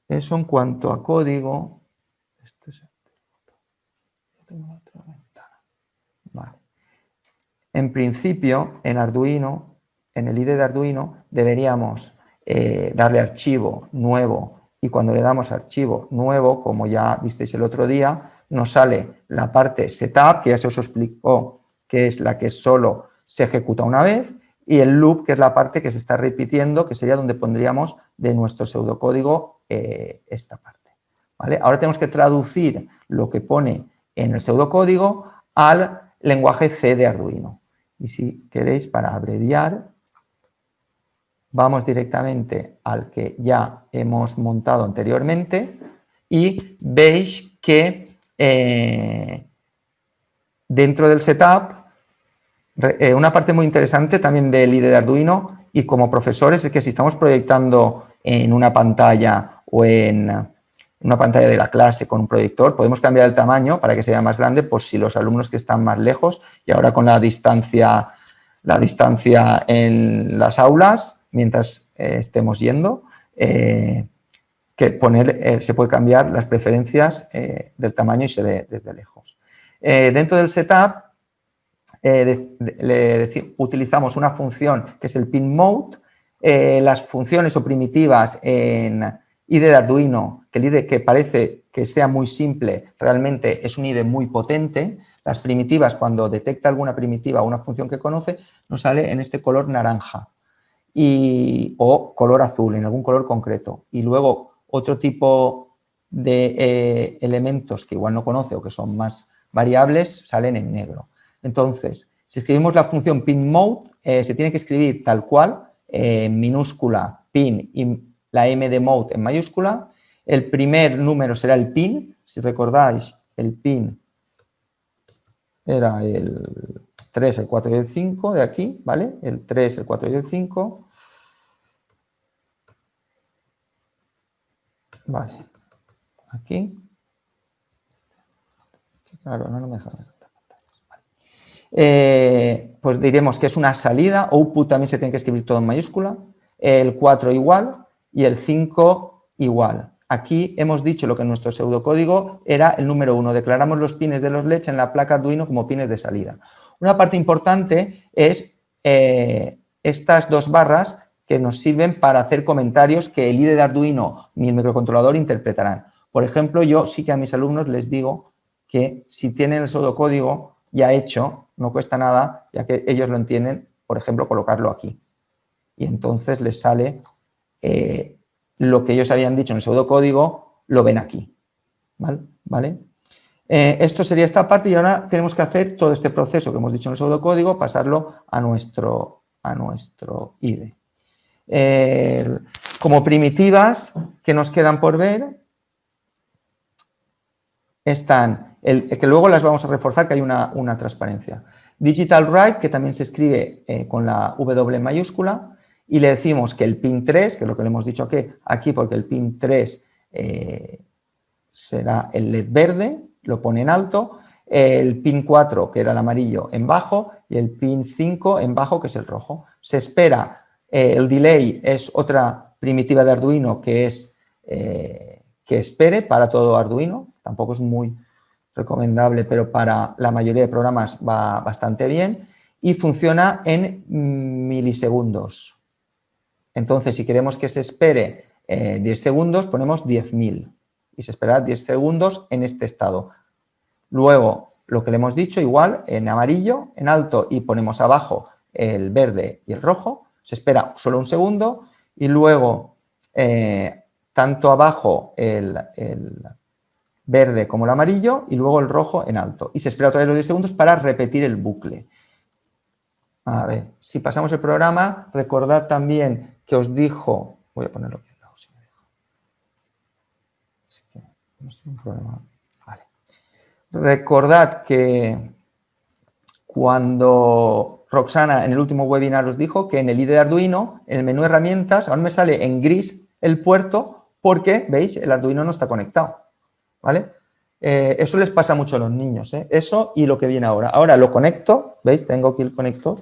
[SPEAKER 4] en cuanto a código. Vale. En principio, en Arduino, en el IDE de Arduino, deberíamos darle archivo nuevo, y cuando le damos archivo nuevo, como ya visteis el otro día, nos sale la parte setup, que ya se os explicó, que es la que solo se ejecuta una vez, y el loop, que es la parte que se está repitiendo, que sería donde pondríamos de nuestro pseudocódigo esta parte. ¿Vale? Ahora tenemos que traducir lo que pone en el pseudocódigo al lenguaje C de Arduino. Y si queréis, para abreviar, vamos directamente al que ya hemos montado anteriormente y veis que dentro del setup, una parte muy interesante también del IDE de Arduino y como profesores es que si estamos proyectando en una pantalla o en una pantalla de la clase con un proyector, podemos cambiar el tamaño para que sea más grande por si los alumnos que están más lejos, y ahora con la distancia en las aulas, mientras estemos yendo, se puede cambiar las preferencias del tamaño y se ve desde lejos. Dentro del setup utilizamos una función que es el pin mode. Las funciones o primitivas en IDE de Arduino, que el IDE que parece que sea muy simple, realmente es un IDE muy potente. Las primitivas, cuando detecta alguna primitiva o una función que conoce, nos sale en este color naranja o color azul, en algún color concreto. Y luego otro tipo de elementos que igual no conoce o que son más variables salen en negro. Entonces, si escribimos la función pin mode, se tiene que escribir tal cual, minúscula pin y la M de mode en mayúscula. El primer número será el pin, si recordáis, el pin era el 3, el 4 y el 5 de aquí, ¿vale? El 3, el 4 y el 5. Vale, aquí. Claro, no me deja ver. Pues diremos que es una salida, output también se tiene que escribir todo en mayúscula, el 4 igual y el 5 igual. Aquí hemos dicho lo que en nuestro pseudocódigo era el número 1, declaramos los pines de los LEDs en la placa Arduino como pines de salida. Una parte importante es estas dos barras que nos sirven para hacer comentarios que el IDE de Arduino ni el microcontrolador interpretarán. Por ejemplo, yo sí que a mis alumnos les digo que si tienen el pseudocódigo ya hecho, no cuesta nada, ya que ellos lo entienden, por ejemplo, colocarlo aquí. Y entonces les sale lo que ellos habían dicho en el pseudocódigo, lo ven aquí. ¿Vale? Esto sería esta parte y ahora tenemos que hacer todo este proceso que hemos dicho en el pseudocódigo, pasarlo a nuestro IDE. Como primitivas que nos quedan por ver, están, que luego las vamos a reforzar, que hay una transparencia. Digital Write, que también se escribe con la W mayúscula, y le decimos que el pin 3, que es lo que le hemos dicho aquí porque el pin 3 será el LED verde, lo pone en alto, el pin 4, que era el amarillo, en bajo, y el pin 5 en bajo, que es el rojo. Se espera, el delay es otra primitiva de Arduino que es que espere para todo Arduino, tampoco es muy recomendable, pero para la mayoría de programas va bastante bien y funciona en milisegundos. Entonces, si queremos que se espere 10 segundos, ponemos 10.000 y se espera 10 segundos en este estado. Luego, lo que le hemos dicho, igual, en amarillo, en alto y ponemos abajo el verde y el rojo, se espera solo un segundo y luego tanto abajo el verde como el amarillo y luego el rojo en alto. Y se espera otra vez los 10 segundos para repetir el bucle. A ver, si pasamos el programa, recordad también que os dijo... Voy a ponerlo aquí al lado, si me dejo. Así que no estoy en un problema. Vale. Recordad que cuando Roxana en el último webinar os dijo que en el IDE de Arduino, en el menú herramientas, aún me sale en gris el puerto porque, ¿veis? El Arduino no está conectado. ¿Vale? Eso les pasa mucho a los niños, ¿eh? Eso y lo que viene ahora. Ahora lo conecto, ¿veis? Tengo aquí el conector.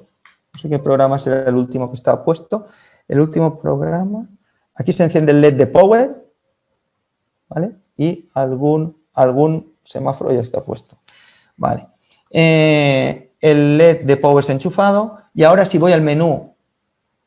[SPEAKER 4] No sé qué programa será el último que está puesto. El último programa. Aquí se enciende el LED de power, ¿vale? Y algún semáforo ya está puesto. Vale. El LED de power se ha enchufado y ahora si voy al menú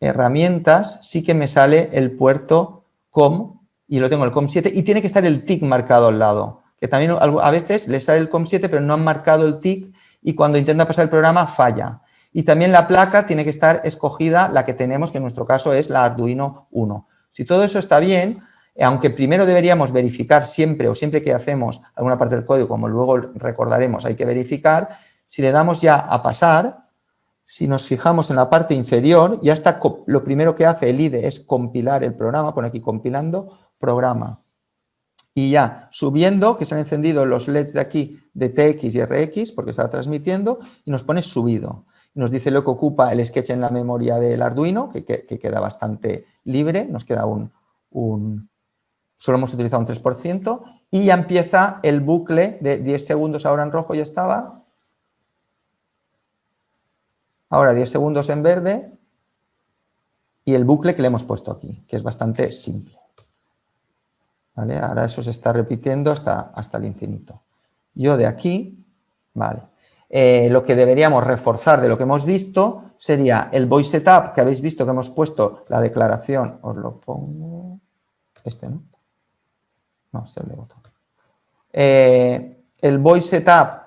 [SPEAKER 4] herramientas, sí que me sale el puerto COM y lo tengo el COM7 y tiene que estar el TIC marcado al lado, que también a veces le sale el COM7 pero no han marcado el TIC y cuando intenta pasar el programa falla. Y también la placa tiene que estar escogida, la que tenemos, que en nuestro caso es la Arduino 1. Si todo eso está bien, aunque primero deberíamos verificar siempre o siempre que hacemos alguna parte del código, como luego recordaremos, hay que verificar, si le damos ya a pasar, si nos fijamos en la parte inferior, ya está, lo primero que hace el IDE es compilar el programa, pone aquí compilando programa. Y ya subiendo, que se han encendido los LEDs de aquí de TX y RX, porque está transmitiendo, y nos pone subido. Nos dice lo que ocupa el sketch en la memoria del Arduino, que queda bastante libre, nos queda solo hemos utilizado un 3%, y ya empieza el bucle de 10 segundos ahora en rojo ya estaba. Ahora 10 segundos en verde y el bucle que le hemos puesto aquí, que es bastante simple. ¿Vale? Ahora eso se está repitiendo hasta el infinito. Yo de aquí, vale. Lo que deberíamos reforzar de lo que hemos visto sería el voice setup, que habéis visto que hemos puesto la declaración. Os lo pongo... ¿no? No, este es el de botón. El voice setup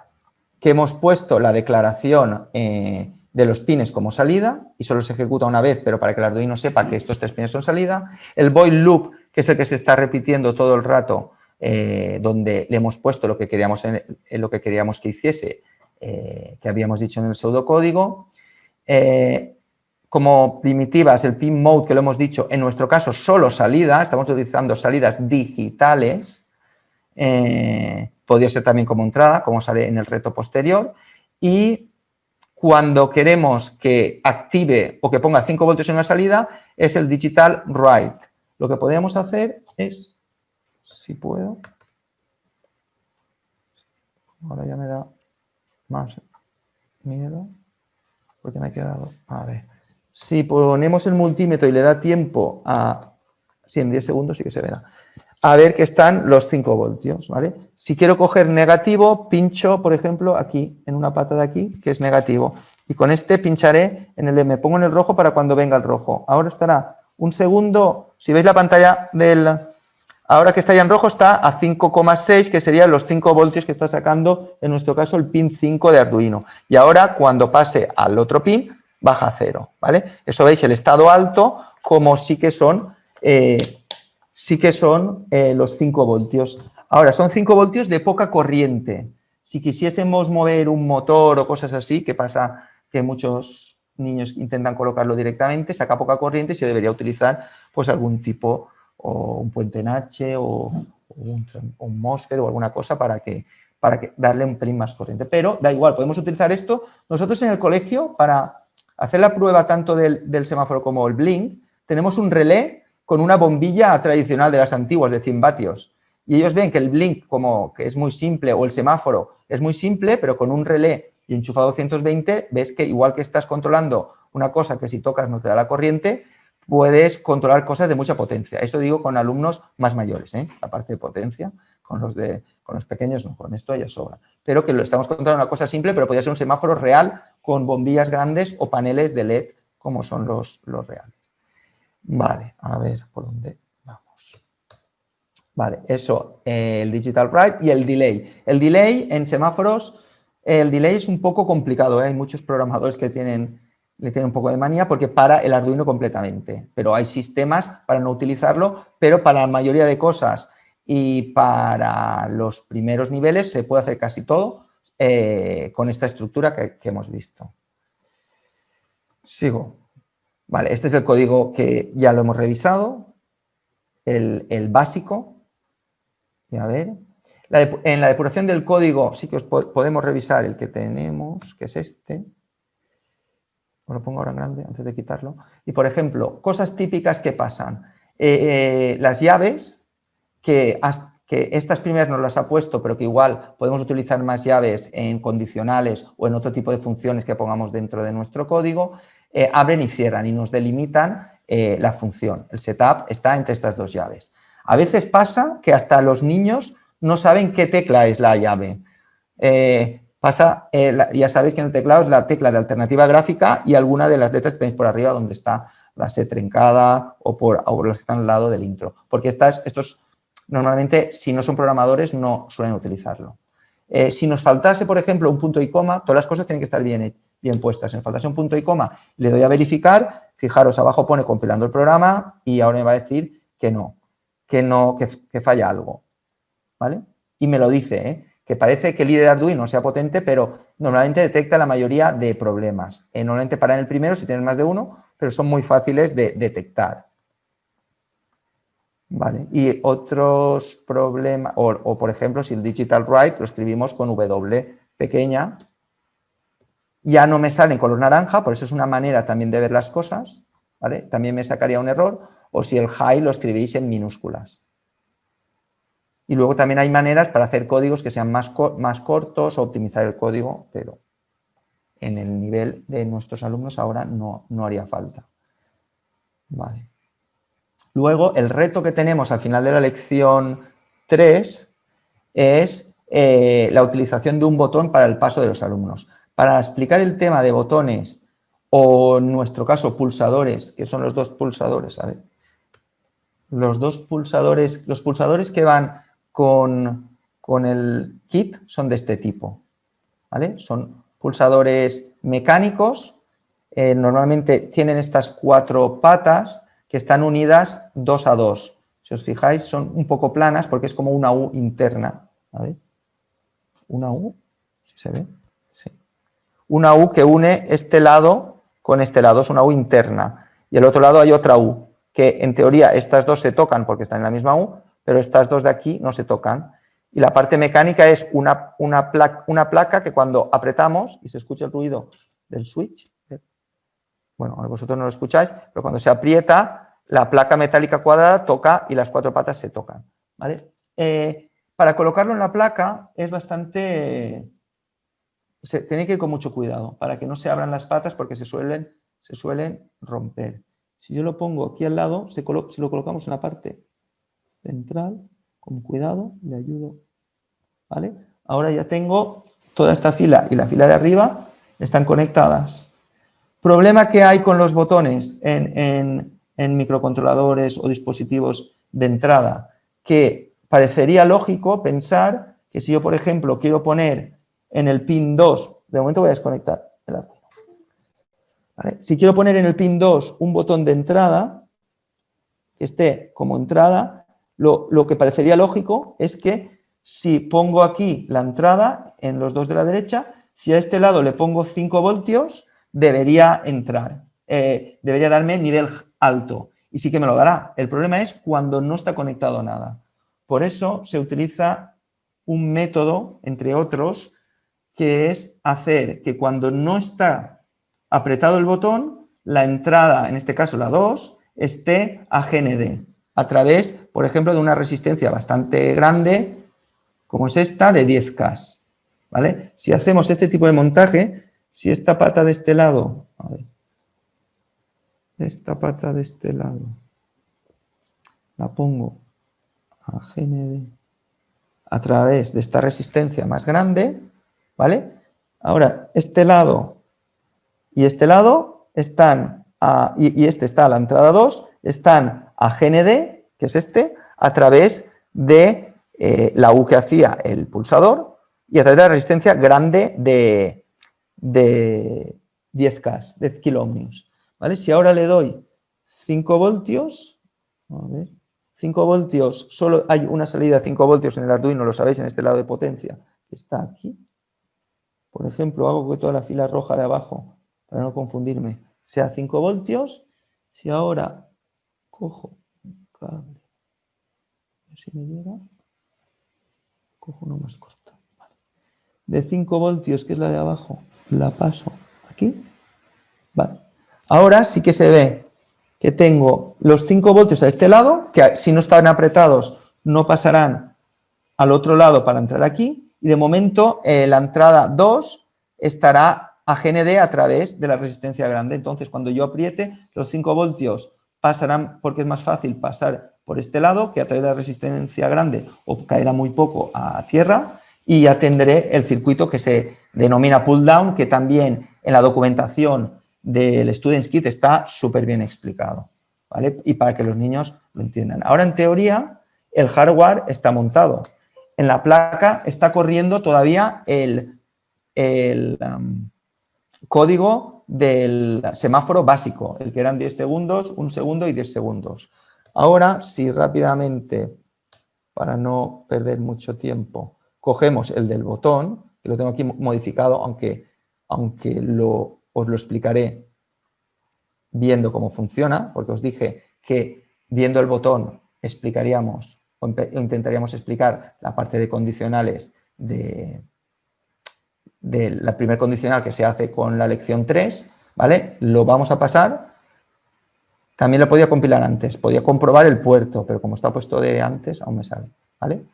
[SPEAKER 4] que hemos puesto la declaración de los pines como salida y solo se ejecuta una vez, pero para que el Arduino sepa que estos 3 pines son salida. El void loop, que es el que se está repitiendo todo el rato, donde le hemos puesto lo que queríamos, lo que queríamos que hiciese, que habíamos dicho en el pseudocódigo. Como primitivas, el pin mode, que lo hemos dicho, en nuestro caso solo salida, estamos utilizando salidas digitales. Podría ser también como entrada, como sale en el reto posterior. y cuando queremos que active o que ponga 5 voltios en la salida es el digital write. Lo que podríamos hacer es, si puedo, ahora ya me da más miedo porque me he quedado, a ver, si ponemos el multímetro y le da tiempo a, sí, en 10 segundos sí que se verá, a ver que están los 5 voltios, ¿vale? Si quiero coger negativo, pincho, por ejemplo, aquí, en una pata de aquí, que es negativo. Y con este pincharé en el M, pongo en el rojo para cuando venga el rojo. Ahora estará un segundo, si veis la pantalla ahora que está ya en rojo está a 5,6, que serían los 5 voltios que está sacando, en nuestro caso, el pin 5 de Arduino. Y ahora, cuando pase al otro pin, baja a 0, ¿vale? Eso veis el estado alto, como sí que son los 5 voltios. Ahora, son 5 voltios de poca corriente. Si quisiésemos mover un motor o cosas así, que pasa que muchos niños intentan colocarlo directamente, saca poca corriente y se debería utilizar pues algún tipo, o un puente en H o un MOSFET o alguna cosa para que darle un pelín más corriente. Pero da igual, podemos utilizar esto. Nosotros en el colegio, para hacer la prueba tanto del semáforo como el blink, tenemos un relé con una bombilla tradicional de las antiguas, de 100 vatios. Y ellos ven que el blink, como que es muy simple, o el semáforo es muy simple, pero con un relé y enchufado 220, ves que igual que estás controlando una cosa que si tocas no te da la corriente, puedes controlar cosas de mucha potencia. Esto digo con alumnos más mayores, la parte de potencia, con los pequeños no, con esto ya sobra. Pero que lo estamos controlando una cosa simple, pero podría ser un semáforo real con bombillas grandes o paneles de LED, como son los reales. Vale, a ver por dónde vamos. Vale, eso, el digital write y el delay. El delay en semáforos, el delay es un poco complicado, hay muchos programadores que le tienen un poco de manía porque para el Arduino completamente, pero hay sistemas para no utilizarlo, pero para la mayoría de cosas y para los primeros niveles se puede hacer casi todo con esta estructura que hemos visto. Sigo. Vale, este es el código que ya lo hemos revisado, el básico. Y a ver, en la depuración del código sí que os podemos revisar el que tenemos, que es este. Os lo pongo ahora en grande antes de quitarlo. Y, por ejemplo, cosas típicas que pasan. Las llaves, que estas primeras nos las ha puesto, pero que igual podemos utilizar más llaves en condicionales o en otro tipo de funciones que pongamos dentro de nuestro código, abren y cierran y nos delimitan la función. El setup está entre estas dos llaves. A veces pasa que hasta los niños no saben qué tecla es la llave. Ya sabéis que en el teclado es la tecla de alternativa gráfica y alguna de las letras que tenéis por arriba donde está la C trencada o las que están al lado del intro. Porque estos normalmente, si no son programadores, no suelen utilizarlo. Si nos faltase, por ejemplo, un punto y coma, todas las cosas tienen que estar bien puestas. Si nos faltase un punto y coma, le doy a verificar, fijaros, abajo pone compilando el programa y ahora me va a decir que falla algo, ¿vale? Y me lo dice, que parece que el IDE de Arduino sea potente, pero normalmente detecta la mayoría de problemas. Normalmente para en el primero si tienes más de uno, pero son muy fáciles de detectar. Vale, y otros problemas, o por ejemplo, si el digital write lo escribimos con W pequeña, ya no me sale en color naranja, por eso es una manera también de ver las cosas, ¿vale? También me sacaría un error, o si el high lo escribís en minúsculas. Y luego también hay maneras para hacer códigos que sean más cortos o optimizar el código, pero en el nivel de nuestros alumnos ahora no haría falta. Vale. Luego, el reto que tenemos al final de la lección 3 es la utilización de un botón para el paso de los alumnos. Para explicar el tema de botones o, en nuestro caso, pulsadores, que son los dos pulsadores, a ver. Los pulsadores que van con el kit son de este tipo, ¿vale? Son pulsadores mecánicos, normalmente tienen estas 4 patas que están unidas 2 a 2. Si os fijáis, son un poco planas porque es como una U interna. A ver. Una U, ¿sí se ve? Sí. Una U que une este lado con este lado, es una U interna. Y al otro lado hay otra U, que en teoría estas dos se tocan porque están en la misma U, pero estas dos de aquí no se tocan. Y la parte mecánica es una placa que cuando apretamos, y se escucha el ruido del switch, bueno, vosotros no lo escucháis, pero cuando se aprieta, la placa metálica cuadrada toca y las 4 patas se tocan, ¿vale? Para colocarlo en la placa es bastante... tiene que ir con mucho cuidado para que no se abran las patas porque se suelen romper. Si yo lo pongo aquí al lado, si lo colocamos en la parte central, con cuidado, le ayudo, ¿vale? Ahora ya tengo toda esta fila y la fila de arriba están conectadas. Problema que hay con los botones en microcontroladores o dispositivos de entrada, que parecería lógico pensar que si yo, por ejemplo, quiero poner en el pin 2, de momento voy a desconectar el Arduino, ¿vale? Si quiero poner en el pin 2 un botón de entrada, que esté como entrada, lo que parecería lógico es que si pongo aquí la entrada en los dos de la derecha, si a este lado le pongo 5 voltios, debería entrar, debería darme nivel alto y sí que me lo dará. El problema es cuando no está conectado a nada. Por eso se utiliza un método, entre otros, que es hacer que cuando no está apretado el botón, la entrada, en este caso la 2, esté a GND, a través, por ejemplo, de una resistencia bastante grande, como es esta, de 10K, ¿vale? Si hacemos este tipo de montaje, si esta pata de este lado, a ver, esta pata de este lado, la pongo a GND a través de esta resistencia más grande, ¿vale? Ahora, este lado y este lado están, y este está a la entrada 2, están a GND, que es este, a través de la U que hacía el pulsador y a través de la resistencia grande de 10K, 10 kiloohmios, ¿vale? Si ahora le doy 5 voltios, a ver, 5 voltios, solo hay una salida de 5 voltios en el Arduino, lo sabéis, en este lado de potencia, que está aquí. Por ejemplo, hago que toda la fila roja de abajo, para no confundirme, sea 5 voltios. Si ahora cojo un cable, a ver si me llega, cojo uno más corto. Vale. De 5 voltios, que es la de abajo, la paso aquí. Vale. Ahora sí que se ve que tengo los 5 voltios a este lado, que si no están apretados no pasarán al otro lado para entrar aquí, y de momento la entrada 2 estará a GND a través de la resistencia grande. Entonces, cuando yo apriete, los 5 voltios pasarán, porque es más fácil pasar por este lado, que a través de la resistencia grande o caerá muy poco a tierra, y ya tendré el circuito que se denomina pull down, que también en la documentación del Students Kit está súper bien explicado, ¿vale? Y para que los niños lo entiendan. Ahora, en teoría, el hardware está montado. En la placa está corriendo todavía el código del semáforo básico, el que eran 10 segundos, 1 segundo y 10 segundos. Ahora, si rápidamente, para no perder mucho tiempo, cogemos el del botón, que lo tengo aquí modificado, aunque os lo explicaré viendo cómo funciona, porque os dije que viendo el botón explicaríamos o intentaríamos explicar la parte de condicionales de la primer condicional que se hace con la lección 3, ¿vale? Lo vamos a pasar. También lo podía compilar antes, podía comprobar el puerto, pero como está puesto de antes, aún me sale, ¿vale?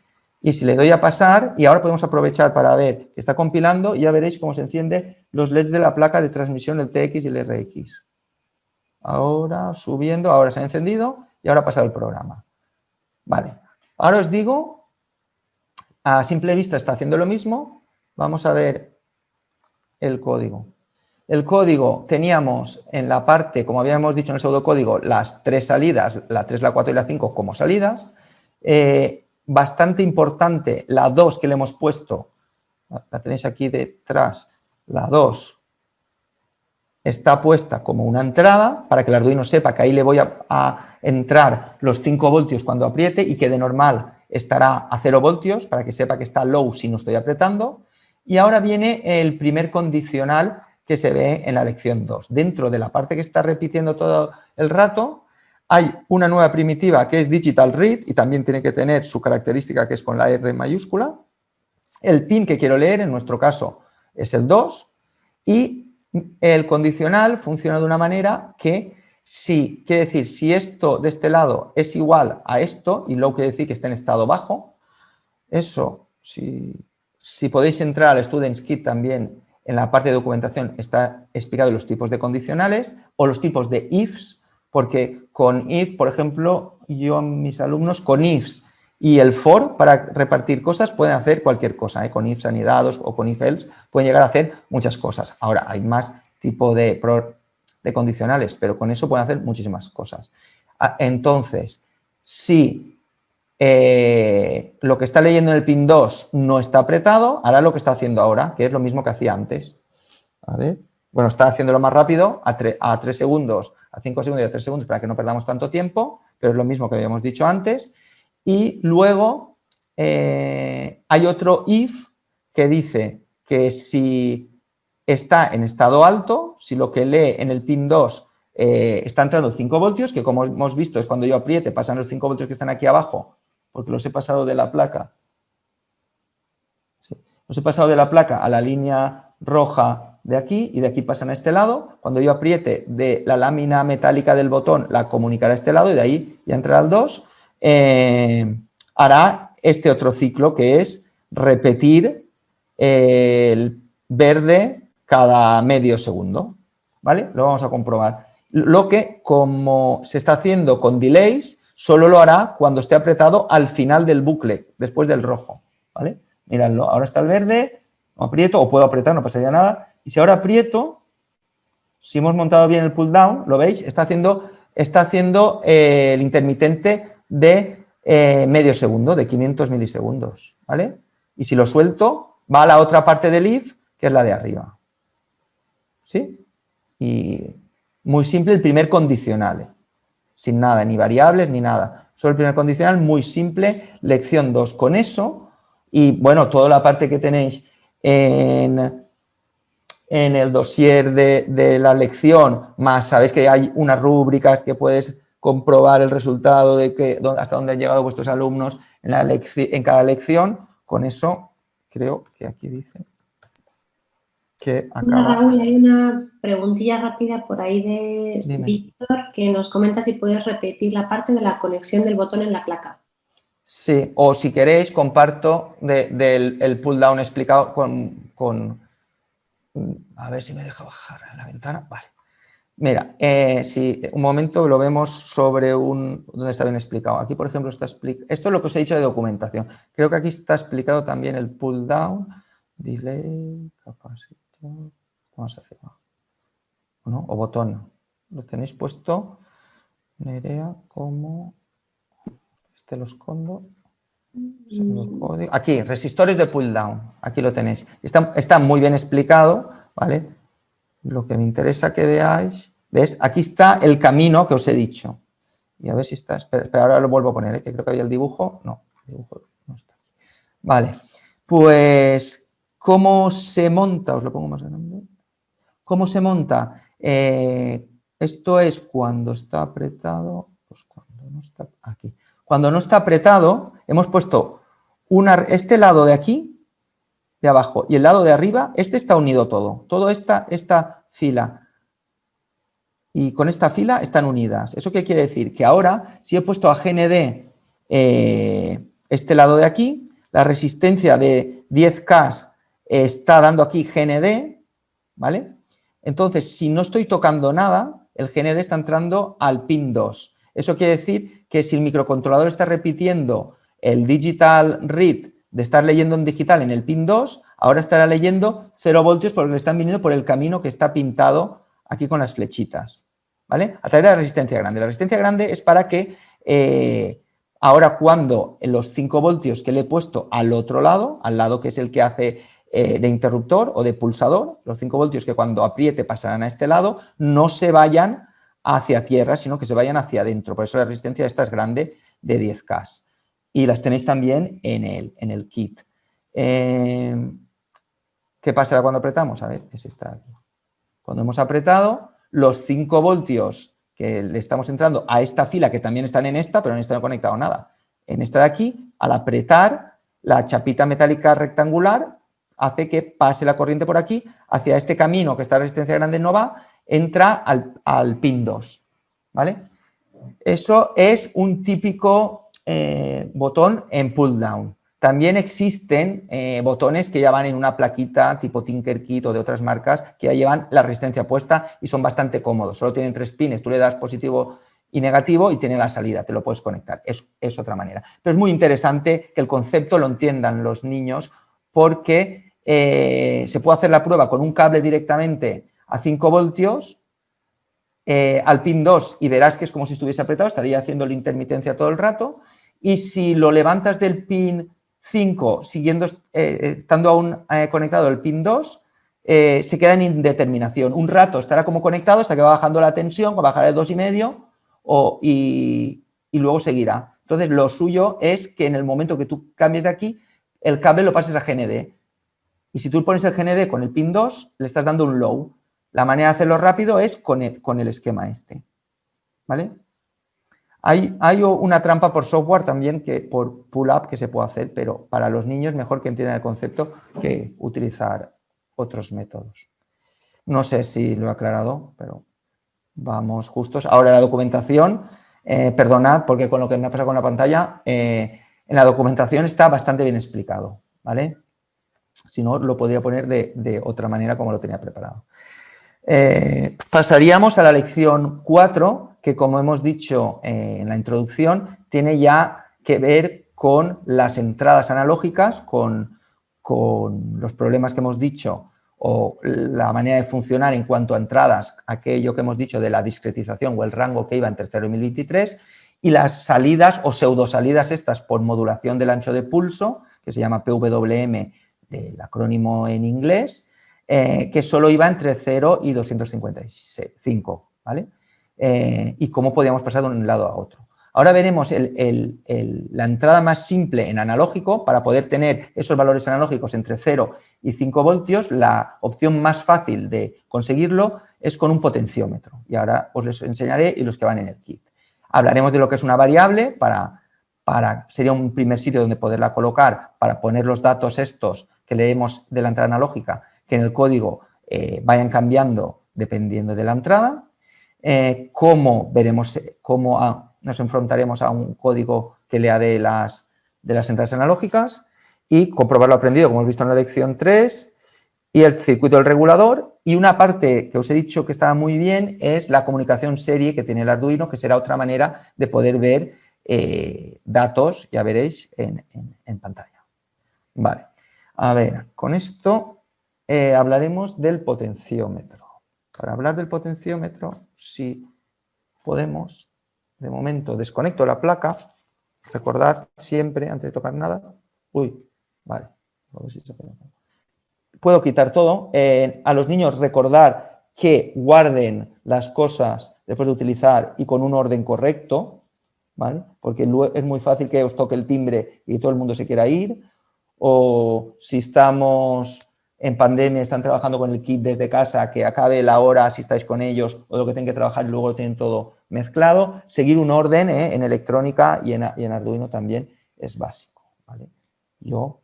[SPEAKER 4] Y si le doy a pasar, y ahora podemos aprovechar para ver que está compilando, y ya veréis cómo se encienden los LEDs de la placa de transmisión, el TX y el RX. Ahora subiendo, ahora se ha encendido y ahora ha pasado el programa. Vale, ahora os digo, a simple vista está haciendo lo mismo, vamos a ver el código. El código teníamos en la parte, como habíamos dicho en el pseudocódigo, las 3 salidas, la 3, la 4 y la 5 como salidas. Bastante importante, la 2 que le hemos puesto, la tenéis aquí detrás, la 2 está puesta como una entrada para que el Arduino sepa que ahí le voy a entrar los 5 voltios cuando apriete y que de normal estará a 0 voltios para que sepa que está low si no estoy apretando. Y ahora viene el primer condicional que se ve en la lección 2. Dentro de la parte que está repitiendo todo el rato hay una nueva primitiva que es Digital Read y también tiene que tener su característica que es con la R mayúscula. El pin que quiero leer, en nuestro caso, es el 2 y el condicional funciona de una manera que quiere decir, si esto de este lado es igual a esto, y luego quiere decir que está en estado bajo, eso, si podéis entrar al Students Kit también, en la parte de documentación está explicado los tipos de condicionales o los tipos de ifs, porque con if, por ejemplo, yo a mis alumnos con ifs y el for para repartir cosas pueden hacer cualquier cosa, ¿eh? Con ifs anidados o con if else pueden llegar a hacer muchas cosas. Ahora, hay más tipo de condicionales, pero con eso pueden hacer muchísimas cosas. Entonces, si lo que está leyendo en el pin 2 no está apretado, hará lo que está haciendo ahora, que es lo mismo que hacía antes. A ver, bueno, está haciéndolo más rápido, a 3 segundos, a 5 segundos y a 3 segundos para que no perdamos tanto tiempo, pero es lo mismo que habíamos dicho antes. Y luego hay otro if que dice que si está en estado alto, si lo que lee en el pin 2 está entrando 5 voltios, que como hemos visto es cuando yo apriete, pasan los 5 voltios que están aquí abajo, porque los he pasado de la placa. Sí, los he pasado de la placa a la línea roja de aquí y de aquí pasan a este lado. Cuando yo apriete de la lámina metálica del botón, la comunicará a este lado y de ahí ya entrará al 2. Hará este otro ciclo que es repetir el verde cada medio segundo. ¿Vale? Lo vamos a comprobar. Lo que, como se está haciendo con delays, solo lo hará cuando esté apretado al final del bucle, después del rojo. ¿Vale? Miradlo, ahora está el verde, no aprieto, o puedo apretar, no pasaría nada. Y si ahora aprieto, si hemos montado bien el pull down, ¿lo veis? Está haciendo el intermitente de medio segundo, de 500 milisegundos. ¿Vale? Y si lo suelto, va a la otra parte del if, que es la de arriba. ¿Sí? Y muy simple el primer condicional, sin nada, ni variables ni nada. Solo el primer condicional, muy simple, lección 2. Con eso, y bueno, toda la parte que tenéis en el dossier de la lección, más sabéis que hay unas rúbricas que puedes comprobar el resultado de hasta dónde han llegado vuestros alumnos en cada lección. Con eso, creo que aquí dice que acaba.
[SPEAKER 2] Hola, Raúl, hay una preguntilla rápida por ahí de
[SPEAKER 4] Dime.
[SPEAKER 2] Víctor que nos comenta si puedes repetir la parte de la conexión del botón en la placa.
[SPEAKER 4] Sí, o si queréis comparto el pull down explicado con... A ver si me deja bajar en la ventana. Vale. Mira, si un momento lo vemos sobre donde está bien explicado. Aquí, por ejemplo, está explicado... Esto es lo que os he dicho de documentación. Creo que aquí está explicado también el pull down. Delay, capacitor... Vamos a hacer... ¿No? O botón. Lo tenéis puesto, Nerea, como... Este lo escondo. Aquí, resistores de pull down. Aquí lo tenéis. Está muy bien explicado, ¿vale? Lo que me interesa que veáis, ¿ves? Aquí está el camino que os he dicho. Y a ver si está... Espera, ahora lo vuelvo a poner, ¿eh? Que creo que había el dibujo. No, el dibujo no está aquí. Vale, pues, ¿cómo se monta? Os lo pongo más grande. ¿Cómo se monta? Esto es cuando está apretado, pues cuando no está aquí. Cuando no está apretado, hemos puesto este lado de aquí, de abajo, y el lado de arriba, este está unido todo. Toda esta fila y con esta fila están unidas. ¿Eso qué quiere decir? Que ahora, si he puesto a GND este lado de aquí, la resistencia de 10K está dando aquí GND, ¿vale? Entonces, si no estoy tocando nada, el GND está entrando al pin 2. Eso quiere decir que si el microcontrolador está repitiendo el digital read de estar leyendo en digital en el pin 2, ahora estará leyendo 0 voltios porque le están viniendo por el camino que está pintado aquí con las flechitas, ¿vale? A través de la resistencia grande. La resistencia grande es para que ahora cuando los 5 voltios que le he puesto al otro lado, al lado que es el que hace de interruptor o de pulsador, los 5 voltios que cuando apriete pasarán a este lado, no se vayan hacia tierra, sino que se vayan hacia adentro. Por eso la resistencia esta es grande de 10K. Y las tenéis también en el kit. ¿Qué pasará cuando apretamos? A ver, es esta de aquí. Cuando hemos apretado, los 5 voltios que le estamos entrando a esta fila, que también están en esta, pero en esta no he conectado nada. En esta de aquí, al apretar, la chapita metálica rectangular hace que pase la corriente por aquí, hacia este camino que esta resistencia grande no va, entra al pin 2, ¿vale? Eso es un típico botón en pull down. También existen botones que ya van en una plaquita tipo Tinkerkit o de otras marcas que ya llevan la resistencia puesta y son bastante cómodos. Solo tienen 3 pines, tú le das positivo y negativo y tiene la salida, te lo puedes conectar. Es otra manera. Pero es muy interesante que el concepto lo entiendan los niños porque se puede hacer la prueba con un cable directamente a 5 voltios al pin 2 y verás que es como si estuviese apretado, estaría haciendo la intermitencia todo el rato. Y si lo levantas del pin 5, estando aún conectado al pin 2, se queda en indeterminación. Un rato estará como conectado hasta que va bajando la tensión, va a bajar el 2,5 y luego seguirá. Entonces, lo suyo es que en el momento que tú cambies de aquí, el cable lo pases a GND. Y si tú pones el GND con el pin 2, le estás dando un low. La manera de hacerlo rápido es con el esquema este. ¿Vale? Hay una trampa por software también, por pull-up, que se puede hacer, pero para los niños mejor que entiendan el concepto que utilizar otros métodos. No sé si lo he aclarado, pero vamos justos. Ahora la documentación, perdonad porque con lo que me ha pasado con la pantalla, en la documentación está bastante bien explicado, ¿vale? Si no, lo podría poner de otra manera como lo tenía preparado. Pasaríamos a la lección 4, que como hemos dicho en la introducción, tiene ya que ver con las entradas analógicas, con los problemas que hemos dicho o la manera de funcionar en cuanto a entradas, aquello que hemos dicho de la discretización o el rango que iba entre 0 y 1023, y las salidas o pseudosalidas estas por modulación del ancho de pulso, que se llama PWM del acrónimo en inglés, que solo iba entre 0 y 255, ¿vale? Y cómo podíamos pasar de un lado a otro. Ahora veremos la entrada más simple en analógico para poder tener esos valores analógicos entre 0 y 5 voltios. La opción más fácil de conseguirlo es con un potenciómetro. Y ahora os les enseñaré y los que van en el kit. Hablaremos de lo que es una variable, sería un primer sitio donde poderla colocar para poner los datos estos que leemos de la entrada analógica, que en el código vayan cambiando dependiendo de la entrada. Cómo nos enfrentaremos a un código que lea de las entradas analógicas y comprobar lo aprendido, como hemos visto en la lección 3, y el circuito del regulador. Y una parte que os he dicho que estaba muy bien es la comunicación serie que tiene el Arduino, que será otra manera de poder ver datos, ya veréis, en pantalla. Vale, a ver, con esto hablaremos del potenciómetro. Para hablar del potenciómetro, si podemos, de momento desconecto la placa. Recordad siempre, antes de tocar nada, vale, a ver si se puede. Puedo quitar todo. A los niños recordar que guarden las cosas después de utilizar y con un orden correcto, ¿vale? Porque es muy fácil que os toque el timbre y todo el mundo se quiera ir, o si estamos en pandemia, están trabajando con el kit desde casa, que acabe la hora si estáis con ellos o lo que tienen que trabajar y luego lo tienen todo mezclado. Seguir un orden en electrónica y en Arduino también es básico, ¿vale? Yo,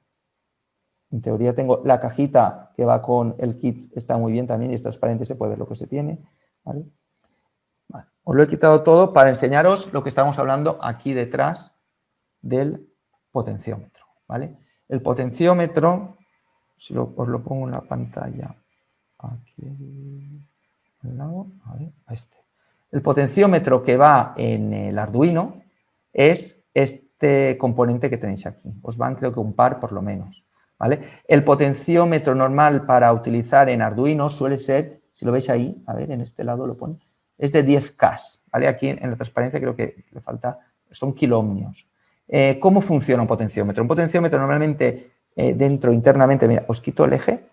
[SPEAKER 4] en teoría, tengo la cajita que va con el kit, está muy bien también y es transparente, se puede ver lo que se tiene, ¿vale? Vale. Os lo he quitado todo para enseñaros lo que estamos hablando aquí detrás del potenciómetro, ¿vale? El potenciómetro, si os lo pongo en la pantalla, aquí al lado, a ver, a este. El potenciómetro que va en el Arduino es este componente que tenéis aquí. Os van, creo que un par por lo menos, ¿vale? El potenciómetro normal para utilizar en Arduino suele ser, si lo veis ahí, a ver, en este lado lo pone, es de 10K, ¿vale? Aquí en la transparencia creo que le falta, son kiloohmios. ¿Cómo funciona un potenciómetro? Un potenciómetro normalmente internamente, mira, os quito el eje,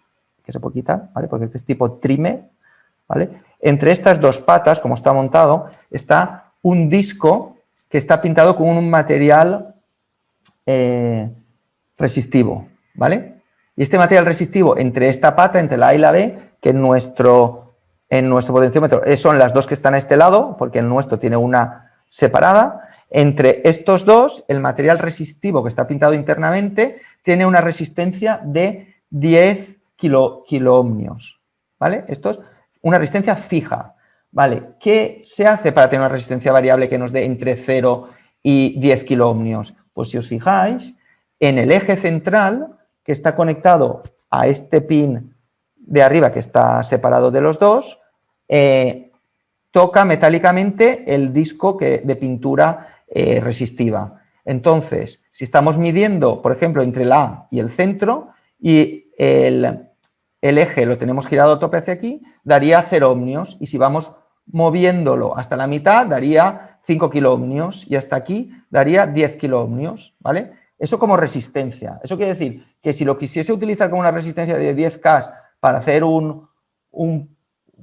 [SPEAKER 4] que se puede quitar, ¿vale? Porque este es tipo trimmer, ¿vale? Entre estas dos patas, como está montado, está un disco que está pintado con un material resistivo, ¿vale? Y este material resistivo entre esta pata, entre la A y la B, que en nuestro en nuestro potenciómetro son las dos que están a este lado, porque el nuestro tiene una separada. Entre estos dos, el material resistivo que está pintado internamente tiene una resistencia de 10 kiloohmios, ¿vale? Esto es una resistencia fija, ¿vale? ¿Qué se hace para tener una resistencia variable que nos dé entre 0 y 10 kiloohmios? Pues si os fijáis, en el eje central, que está conectado a este pin de arriba que está separado de los dos, toca metálicamente el disco de pintura resistiva. Entonces, si estamos midiendo, por ejemplo, entre el A y el centro y el eje lo tenemos girado a tope hacia aquí, daría 0 ohmios, y si vamos moviéndolo hasta la mitad daría 5 kiloohmios y hasta aquí daría 10 kiloohmios, ¿vale? Eso como resistencia. Eso quiere decir que si lo quisiese utilizar como una resistencia de 10K para hacer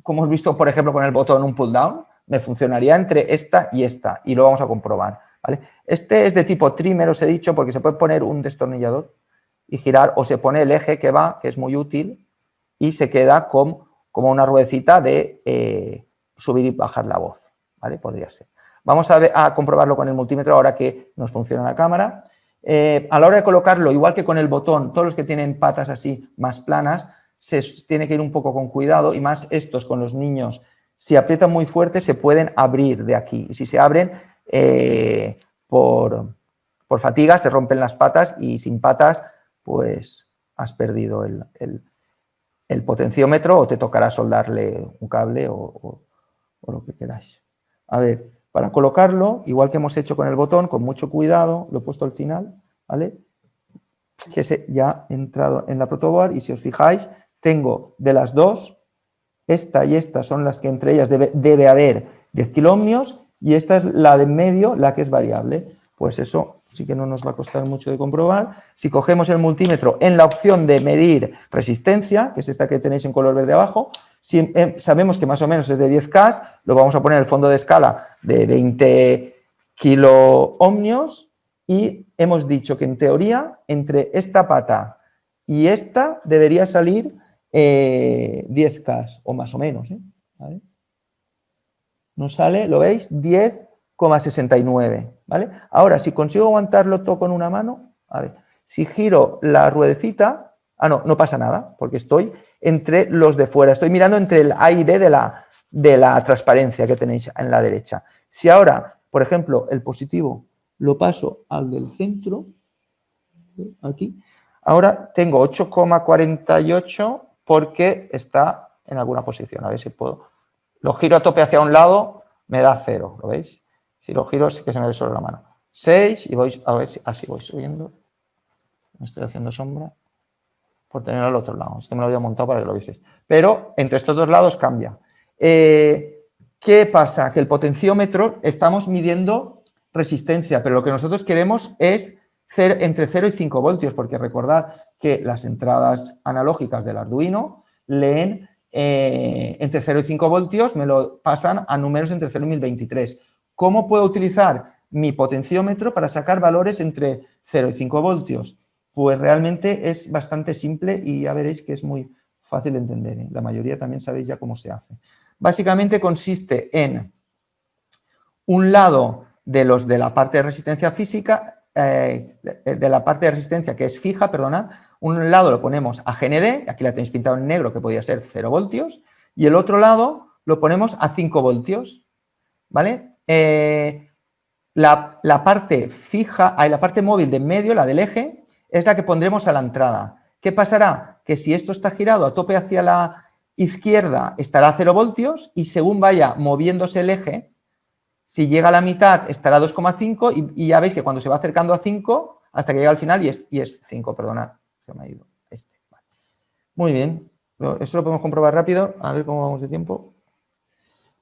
[SPEAKER 4] como hemos visto, por ejemplo, con el botón, un pull down, me funcionaría entre esta y esta, y lo vamos a comprobar, ¿vale? Este es de tipo trimmer, os he dicho, porque se puede poner un destornillador y girar, o se pone el eje que va, que es muy útil, y se queda como una ruedecita de subir y bajar la voz, ¿vale? Podría ser. Vamos a comprobarlo con el multímetro ahora que nos funciona la cámara. A la hora de colocarlo, igual que con el botón, todos los que tienen patas así más planas, se tiene que ir un poco con cuidado, y más estos con los niños, si aprietan muy fuerte se pueden abrir de aquí, y si se abren por fatiga se rompen las patas, y sin patas pues has perdido el potenciómetro, o te tocará soldarle un cable o lo que queráis. A ver, para colocarlo, igual que hemos hecho con el botón, con mucho cuidado, lo he puesto al final, ¿vale? Que ya he entrado en la protoboard, y si os fijáis, tengo de las dos, esta y esta son las que entre ellas debe haber 10 kiloohmios, y esta es la de en medio, la que es variable. Pues eso sí que no nos va a costar mucho de comprobar. Si cogemos el multímetro en la opción de medir resistencia, que es esta que tenéis en color verde abajo, si sabemos que más o menos es de 10K, lo vamos a poner en el fondo de escala de 20 kiloohmios, y hemos dicho que en teoría entre esta pata y esta debería salir 10K o más o menos, ¿vale? Nos sale, ¿lo veis? 10,69, ¿vale? Ahora, si consigo aguantarlo todo con una mano, a ver, si giro la ruedecita, no pasa nada, porque estoy entre los de fuera, estoy mirando entre el A y B de la transparencia que tenéis en la derecha. Si ahora, por ejemplo, el positivo lo paso al del centro, aquí, ahora tengo 8,48 porque está en alguna posición. A ver si puedo. Lo giro a tope hacia un lado, me da 0, ¿lo veis? Si lo giro, sí que se me ve solo la mano. 6 y voy, a ver si así voy subiendo. Me estoy haciendo sombra por tenerlo al otro lado. Es que me lo había montado para que lo vieseis. Pero entre estos dos lados cambia. ¿Qué pasa? Que el potenciómetro estamos midiendo resistencia, pero lo que nosotros queremos es entre 0 y 5 voltios, porque recordad que las entradas analógicas del Arduino leen entre 0 y 5 voltios, me lo pasan a números entre 0 y 1023. ¿Cómo puedo utilizar mi potenciómetro para sacar valores entre 0 y 5 voltios? Pues realmente es bastante simple, y ya veréis que es muy fácil de entender, ¿eh? La mayoría también sabéis ya cómo se hace. Básicamente consiste en un lado de los de la parte de resistencia física, de la parte de resistencia que es fija, perdonad, un lado lo ponemos a GND, aquí la tenéis pintado en negro, que podría ser 0 voltios, y el otro lado lo ponemos a 5 voltios, ¿vale? La parte fija, la parte móvil de en medio, la del eje, es la que pondremos a la entrada. ¿Qué pasará? Que si esto está girado a tope hacia la izquierda, estará a 0 voltios, y según vaya moviéndose el eje, si llega a la mitad estará a 2,5, y ya veis que cuando se va acercando a 5, hasta que llega al final y es 5, perdonad, se me ha ido este. Vale. Muy bien, eso lo podemos comprobar rápido, a ver cómo vamos de tiempo.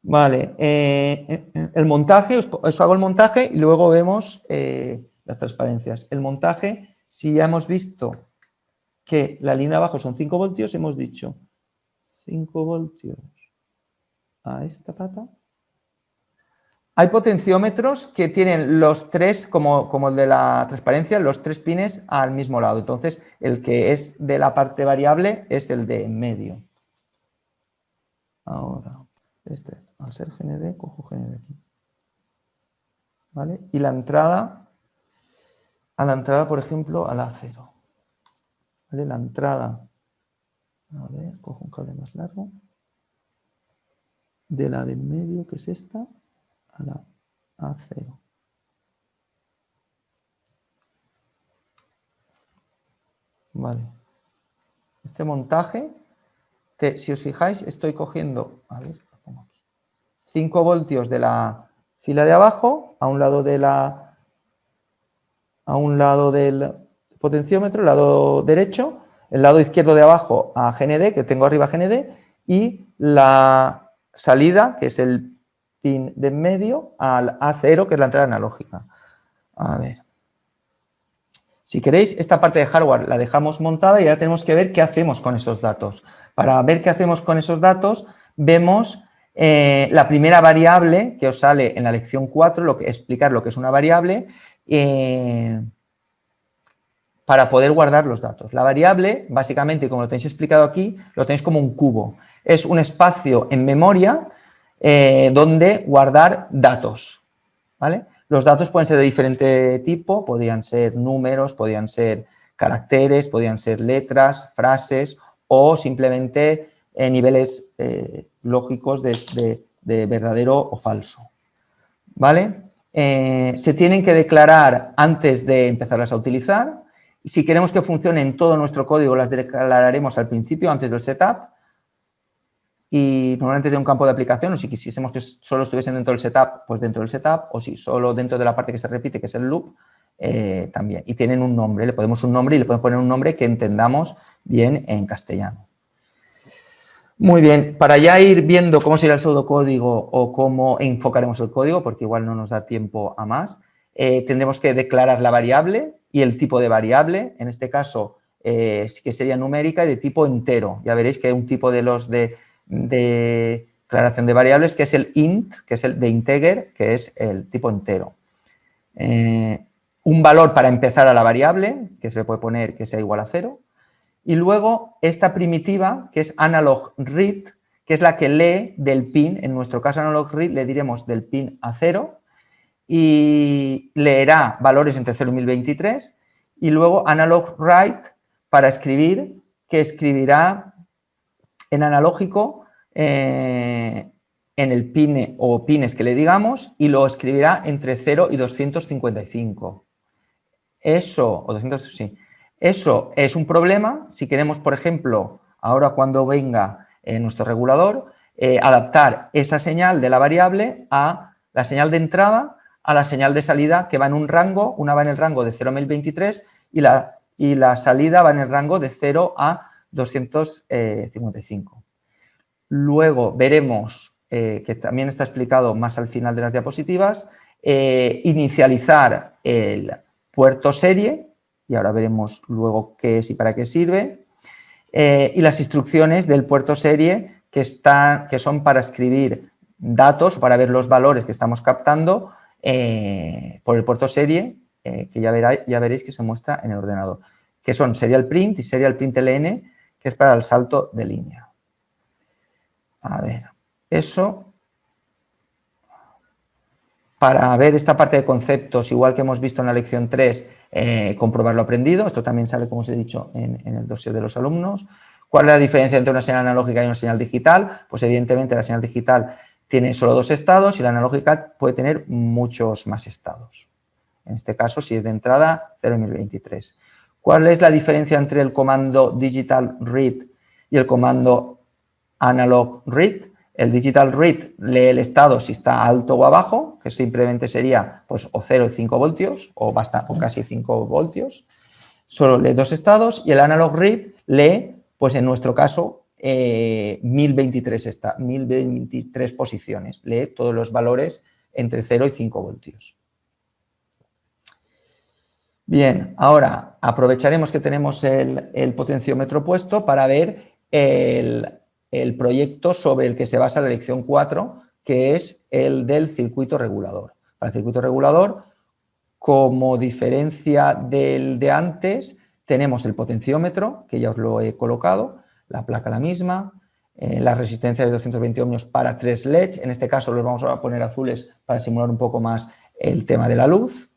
[SPEAKER 4] Vale, el montaje, os hago el montaje y luego vemos las transparencias. El montaje, si ya hemos visto que la línea abajo son 5 voltios, hemos dicho 5 voltios a esta pata. Hay potenciómetros que tienen los tres, como el de la transparencia, los 3 pines al mismo lado. Entonces, el que es de la parte variable es el de en medio. Ahora, este va a ser GND, cojo GND aquí. ¿Vale? Y la entrada, por ejemplo, a la A0. ¿Vale? La entrada, a ver, cojo un cable más largo. De la de en medio, que es esta, a la A0. Vale. Este montaje, que si os fijáis, estoy cogiendo, a ver, lo pongo aquí, 5 voltios de la fila de abajo, a un lado del potenciómetro, el lado derecho, el lado izquierdo de abajo a GND, que tengo arriba GND, y la salida, que es el pin de en medio, al A0, que es la entrada analógica. A ver. Si queréis, esta parte de hardware la dejamos montada y ahora tenemos que ver qué hacemos con esos datos. Para ver qué hacemos con esos datos, vemos la primera variable que os sale en la lección 4, explicar lo que es una variable, para poder guardar los datos. La variable, básicamente, como lo tenéis explicado aquí, lo tenéis como un cubo. Es un espacio en memoria donde guardar datos, ¿vale? Los datos pueden ser de diferente tipo, podían ser números, podían ser caracteres, podían ser letras, frases o simplemente niveles lógicos de verdadero o falso, ¿vale? Se tienen que declarar antes de empezarlas a utilizar. Y si queremos que funcione en todo nuestro código, las declararemos al principio, antes del setup. Y normalmente de un campo de aplicación, o si quisiésemos que solo estuviesen dentro del setup, pues dentro del setup, o si solo dentro de la parte que se repite, que es el loop, también. Y tienen un nombre, le podemos poner un nombre que entendamos bien en castellano. Muy bien, para ya ir viendo cómo será el pseudocódigo o cómo enfocaremos el código, porque igual no nos da tiempo a más, tendremos que declarar la variable y el tipo de variable, en este caso sí que sería numérica y de tipo entero. Ya veréis que hay un tipo de los de declaración de variables que es el int, que es el de integer, que es el tipo entero. Un valor para empezar a la variable, que se le puede poner que sea igual a 0. Y luego esta primitiva, que es analog read, que es la que lee del pin, en nuestro caso analog read le diremos del pin a 0 y leerá valores entre 0 y 1023. Y luego analog write para escribir, que escribirá en analógico en el pin o pines que le digamos y lo escribirá entre 0 y 255. Eso, o 200, sí. Eso es un problema si queremos, por ejemplo, ahora cuando venga nuestro regulador, adaptar esa señal de la variable a la señal de entrada, a la señal de salida que va en un rango, una va en el rango de 0 a 1023 y la salida va en el rango de 0 a 255. Luego veremos, que también está explicado más al final de las diapositivas, inicializar el puerto serie, y ahora veremos luego qué es y para qué sirve, y las instrucciones del puerto serie que son para escribir datos, para ver los valores que estamos captando por el puerto serie, que ya veréis que se muestra en el ordenador, que son serial print y serial print ln, que es para el salto de línea. A ver, eso, para ver esta parte de conceptos, igual que hemos visto en la lección 3, comprobar lo aprendido. Esto también sale, como os he dicho, en el dossier de los alumnos. ¿Cuál es la diferencia entre una señal analógica y una señal digital? Pues evidentemente la señal digital tiene solo 2 estados y la analógica puede tener muchos más estados. En este caso, si es de entrada, 0 y 1023. ¿Cuál es la diferencia entre el comando digital read y el comando analog read? El digital read lee el estado si está alto o abajo, que simplemente sería pues o 0 y 5 voltios o casi 5 voltios. Solo lee 2 estados y el analog read lee, pues en nuestro caso, 1023 posiciones. Lee todos los valores entre 0 y 5 voltios. Bien, ahora aprovecharemos que tenemos el potenciómetro puesto para ver el proyecto sobre el que se basa la lección 4, que es el del circuito regulador. Para el circuito regulador, como diferencia del de antes, tenemos el potenciómetro, que ya os lo he colocado, la placa la misma, la resistencia de 220 ohmios para 3 LEDs. En este caso los vamos a poner azules para simular un poco más el tema de la luz.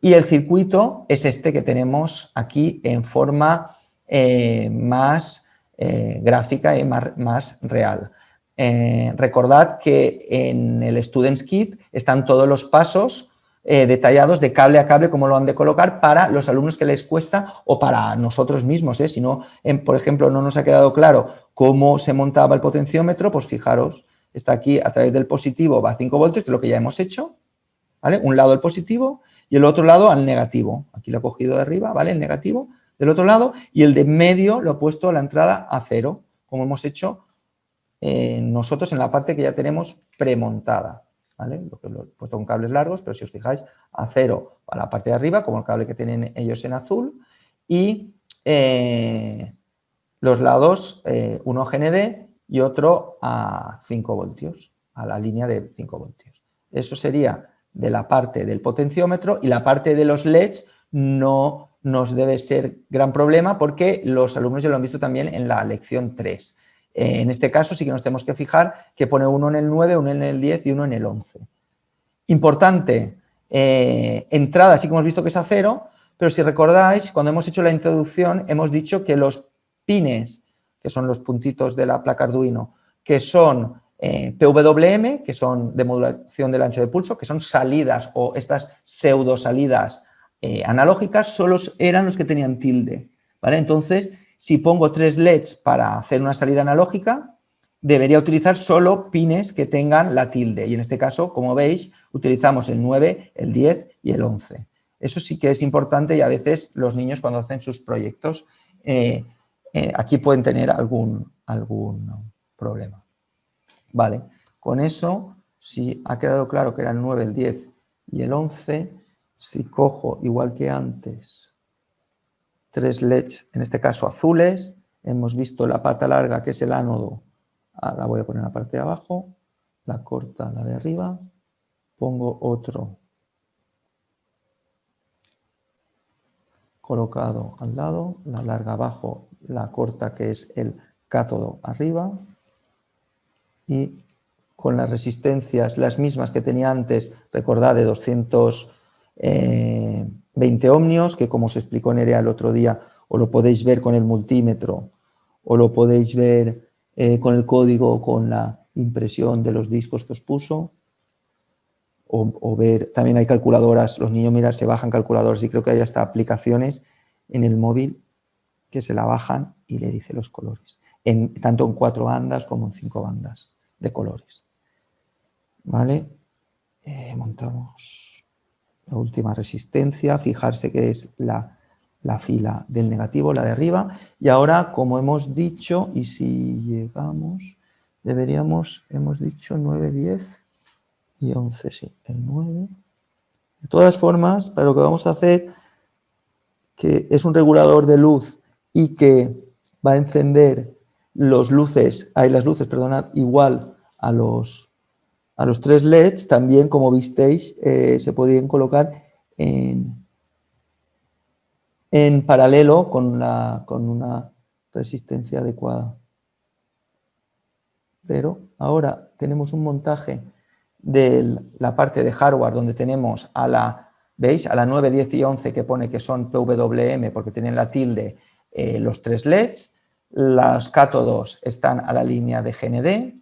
[SPEAKER 4] Y el circuito es este que tenemos aquí en forma más gráfica y más real. Recordad que en el Students Kit están todos los pasos detallados de cable a cable, cómo lo han de colocar para los alumnos que les cuesta o para nosotros mismos. Si no, por ejemplo, no nos ha quedado claro cómo se montaba el potenciómetro, pues fijaros, está aquí a través del positivo, va a 5 voltios, que es lo que ya hemos hecho, ¿vale? Un lado el positivo y el otro lado al negativo. Aquí lo he cogido de arriba, ¿vale? El negativo del otro lado y el de en medio lo he puesto a la entrada a 0, como hemos hecho nosotros en la parte que ya tenemos premontada. ¿Vale? Lo he puesto con cables largos, pero si os fijáis, a 0 a la parte de arriba, como el cable que tienen ellos en azul, y los lados, uno GND y otro a 5 voltios, a la línea de 5 voltios. Eso sería de la parte del potenciómetro, y la parte de los LEDs no nos debe ser gran problema porque los alumnos ya lo han visto también en la lección 3. En este caso sí que nos tenemos que fijar que pone uno en el 9, uno en el 10 y uno en el 11. Importante, entrada sí que hemos visto que es a 0, pero si recordáis, cuando hemos hecho la introducción hemos dicho que los pines, que son los puntitos de la placa Arduino, que son PWM, que son de modulación del ancho de pulso, que son salidas o estas pseudo salidas analógicas, solo eran los que tenían tilde, ¿vale? Entonces, si pongo 3 LEDs para hacer una salida analógica, debería utilizar solo pines que tengan la tilde. Y en este caso, como veis, utilizamos el 9, el 10 y el 11. Eso sí que es importante y a veces los niños cuando hacen sus proyectos aquí pueden tener algún problema. Vale, con eso, si ha quedado claro que era el 9, el 10 y el 11, si cojo, igual que antes, 3 LEDs, en este caso azules, hemos visto la pata larga que es el ánodo, la voy a poner en la parte de abajo, la corta la de arriba, pongo otro colocado al lado, la larga abajo, la corta que es el cátodo arriba, y con las resistencias las mismas que tenía antes, recordad, de 220 ohmios, que como os explicó Nerea el otro día, o lo podéis ver con el multímetro, o lo podéis ver con el código, con la impresión de los discos que os puso, o ver, también hay calculadoras, los niños, mirad, se bajan calculadoras y creo que hay hasta aplicaciones en el móvil que se la bajan y le dice los colores, tanto en 4 bandas como en 5 bandas de colores. ¿Vale? Montamos la última resistencia, fijarse que es la fila del negativo, la de arriba, y ahora, como hemos dicho, y si llegamos, hemos dicho 9, 10 y 11, sí, el 9. De todas formas, para lo que vamos a hacer, que es un regulador de luz y que va a encender las luces, igual a los 3 LEDs, también, como visteis, se podían colocar en paralelo con una resistencia adecuada. Pero ahora tenemos un montaje de la parte de hardware donde tenemos ¿veis? A la 9, 10 y 11 que pone que son PWM porque tienen la tilde los 3 LEDs, los cátodos están a la línea de GND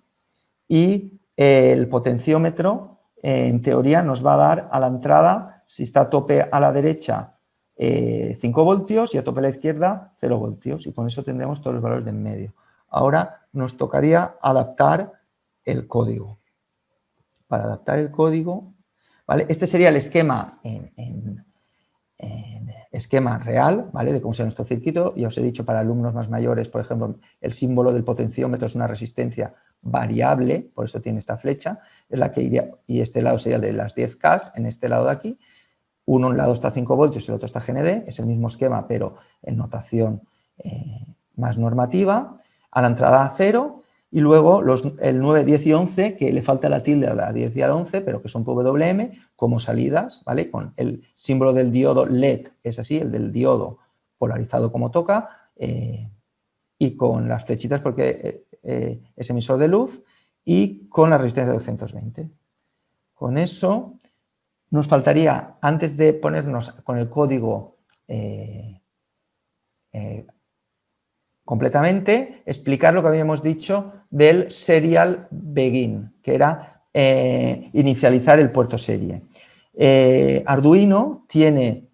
[SPEAKER 4] y el potenciómetro en teoría nos va a dar a la entrada, si está a tope a la derecha 5 voltios y a tope a la izquierda 0 voltios, y con eso tendremos todos los valores de en medio. Ahora nos tocaría adaptar el código. Para adaptar el código, ¿vale? Este sería el esquema en esquema real, ¿vale? De cómo sería nuestro circuito. Ya os he dicho, para alumnos más mayores, por ejemplo, el símbolo del potenciómetro es una resistencia variable, por eso tiene esta flecha, es la que iría, y este lado sería el de las 10K, en este lado de aquí. Un lado está a 5 voltios y el otro está a GND, es el mismo esquema, pero en notación más normativa. A la entrada a 0, y luego el 9, 10 y 11, que le falta la tilde a la 10 y al 11, pero que son PWM, como salidas, ¿vale? Con el símbolo del diodo LED, es así, el del diodo polarizado como toca, y con las flechitas porque ese emisor de luz y con la resistencia de 220. Con eso nos faltaría, antes de ponernos con el código completamente, explicar lo que habíamos dicho del serial begin, que era inicializar el puerto serie. Arduino tiene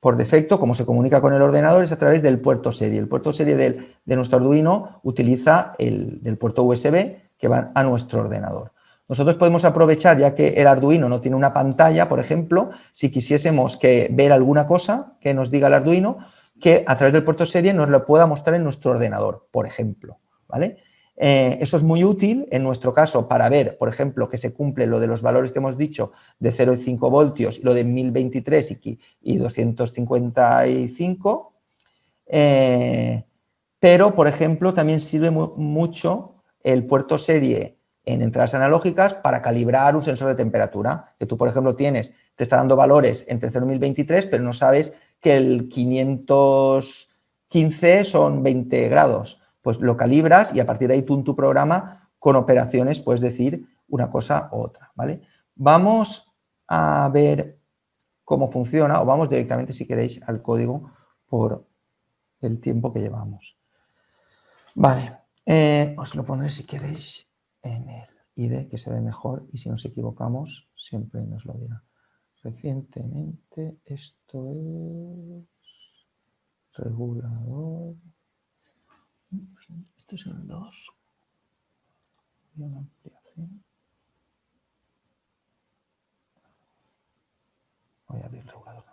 [SPEAKER 4] por defecto, como se comunica con el ordenador, es a través del puerto serie. El puerto serie de nuestro Arduino utiliza el puerto USB que va a nuestro ordenador. Nosotros podemos aprovechar, ya que el Arduino no tiene una pantalla, por ejemplo, si quisiésemos ver alguna cosa que nos diga el Arduino, que a través del puerto serie nos lo pueda mostrar en nuestro ordenador, por ejemplo, ¿vale? Eso es muy útil en nuestro caso para ver, por ejemplo, que se cumple lo de los valores que hemos dicho de 0 y 5 voltios, lo de 1023 y 255, pero, por ejemplo, también sirve mucho el puerto serie en entradas analógicas para calibrar un sensor de temperatura, que tú, por ejemplo, te está dando valores entre 0 y 1023, pero no sabes que el 515 son 20 grados. Pues lo calibras y a partir de ahí tú en tu programa con operaciones puedes decir una cosa u otra, ¿vale? Vamos a ver cómo funciona o vamos directamente, si queréis, al código por el tiempo que llevamos. Vale, os lo pondré si queréis en el IDE, que se ve mejor, y si nos equivocamos siempre nos lo dirá. Recientemente esto es regulador. Esto es el 2. Y una ampliación. Voy a abrir el regulador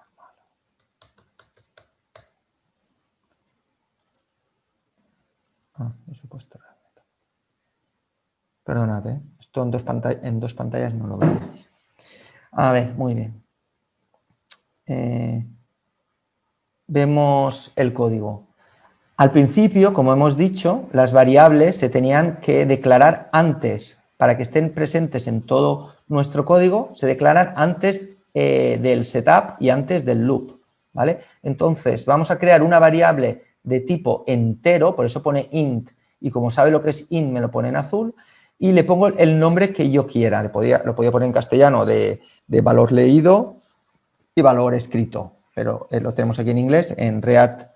[SPEAKER 4] normal. Eso he puesto realmente. Perdonad, esto en dos pantallas no lo veis. A ver, muy bien. Vemos el código. Al principio, como hemos dicho, las variables se tenían que declarar antes. Para que estén presentes en todo nuestro código, se declaran antes del setup y antes del loop, ¿vale? Entonces, vamos a crear una variable de tipo entero, por eso pone int, y como sabe lo que es int, me lo pone en azul, y le pongo el nombre que yo quiera. Lo podía poner en castellano de valor leído y valor escrito, pero lo tenemos aquí en inglés, en React,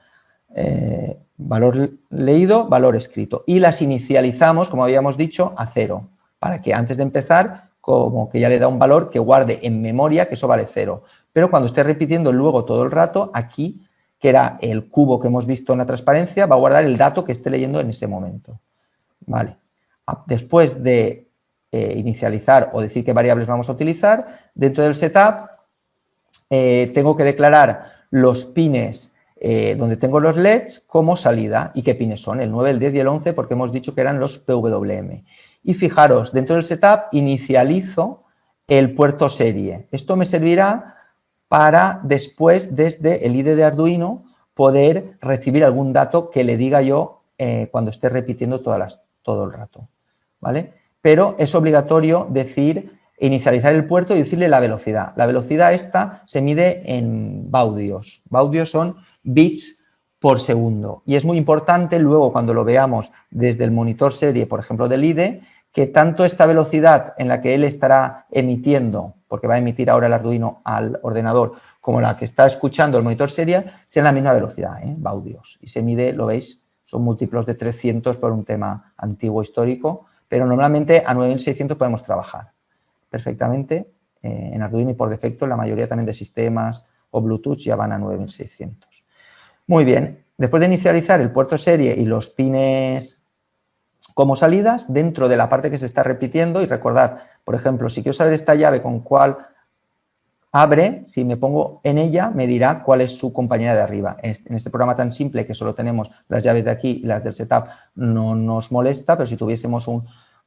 [SPEAKER 4] valor leído, valor escrito. Y las inicializamos, como habíamos dicho, a 0, para que antes de empezar, como que ya le da un valor que guarde en memoria que eso vale 0. Pero cuando esté repitiendo luego todo el rato, aquí, que era el cubo que hemos visto en la transparencia, va a guardar el dato que esté leyendo en ese momento. Vale. Después de inicializar o decir qué variables vamos a utilizar, dentro del setup tengo que declarar los pines donde tengo los LEDs como salida. ¿Y qué pines son? El 9, el 10 y el 11, porque hemos dicho que eran los PWM. Y fijaros, dentro del setup inicializo el puerto serie. Esto me servirá para después, desde el IDE de Arduino, poder recibir algún dato que le diga yo cuando esté repitiendo todo el rato, ¿vale? Pero es obligatorio inicializar el puerto y decirle la velocidad. La velocidad esta se mide en baudios. Baudios son bits por segundo. Y es muy importante luego cuando lo veamos desde el monitor serie, por ejemplo, del IDE, que tanto esta velocidad en la que él estará emitiendo, porque va a emitir ahora el Arduino al ordenador, como la que está escuchando el monitor serie, sean la misma velocidad, baudios. Y se mide, lo veis, son múltiplos de 300 por un tema antiguo histórico, pero normalmente a 9600 podemos trabajar perfectamente en Arduino y por defecto la mayoría también de sistemas o Bluetooth ya van a 9600. Muy bien, después de inicializar el puerto serie y los pines como salidas, dentro de la parte que se está repitiendo, y recordad, por ejemplo, si quiero saber esta llave con cuál abre, si me pongo en ella, me dirá cuál es su compañera de arriba. En este programa tan simple que solo tenemos las llaves de aquí y las del setup no nos molesta, pero si tuviésemos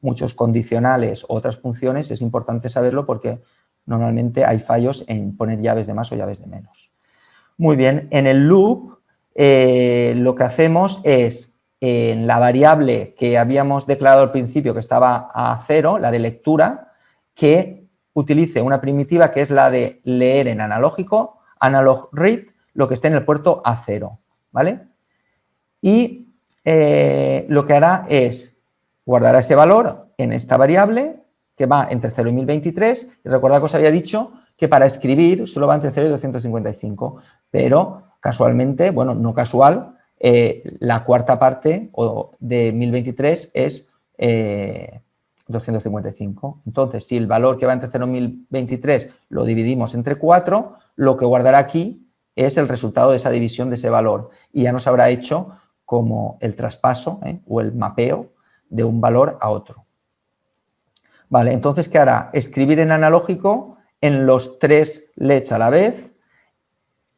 [SPEAKER 4] muchos condicionales o otras funciones es importante saberlo porque normalmente hay fallos en poner llaves de más o llaves de menos. Muy bien, en el loop lo que hacemos es en la variable que habíamos declarado al principio que estaba a 0, la de lectura, que utilice una primitiva que es la de leer en analógico, analog read, lo que esté en el puerto A0, ¿vale? Y lo que hará es guardar ese valor en esta variable que va entre 0 y 1023. Y recordad que os había dicho que para escribir solo va entre 0 y 255, pero casualmente, bueno, no casual, la cuarta parte de 1023 es 255. Entonces, si el valor que va entre 0 y 1023 lo dividimos entre 4, lo que guardará aquí es el resultado de esa división de ese valor y ya nos habrá hecho como el traspaso o el mapeo de un valor a otro. Vale, entonces, ¿qué hará? Escribir en analógico en los 3 LEDs a la vez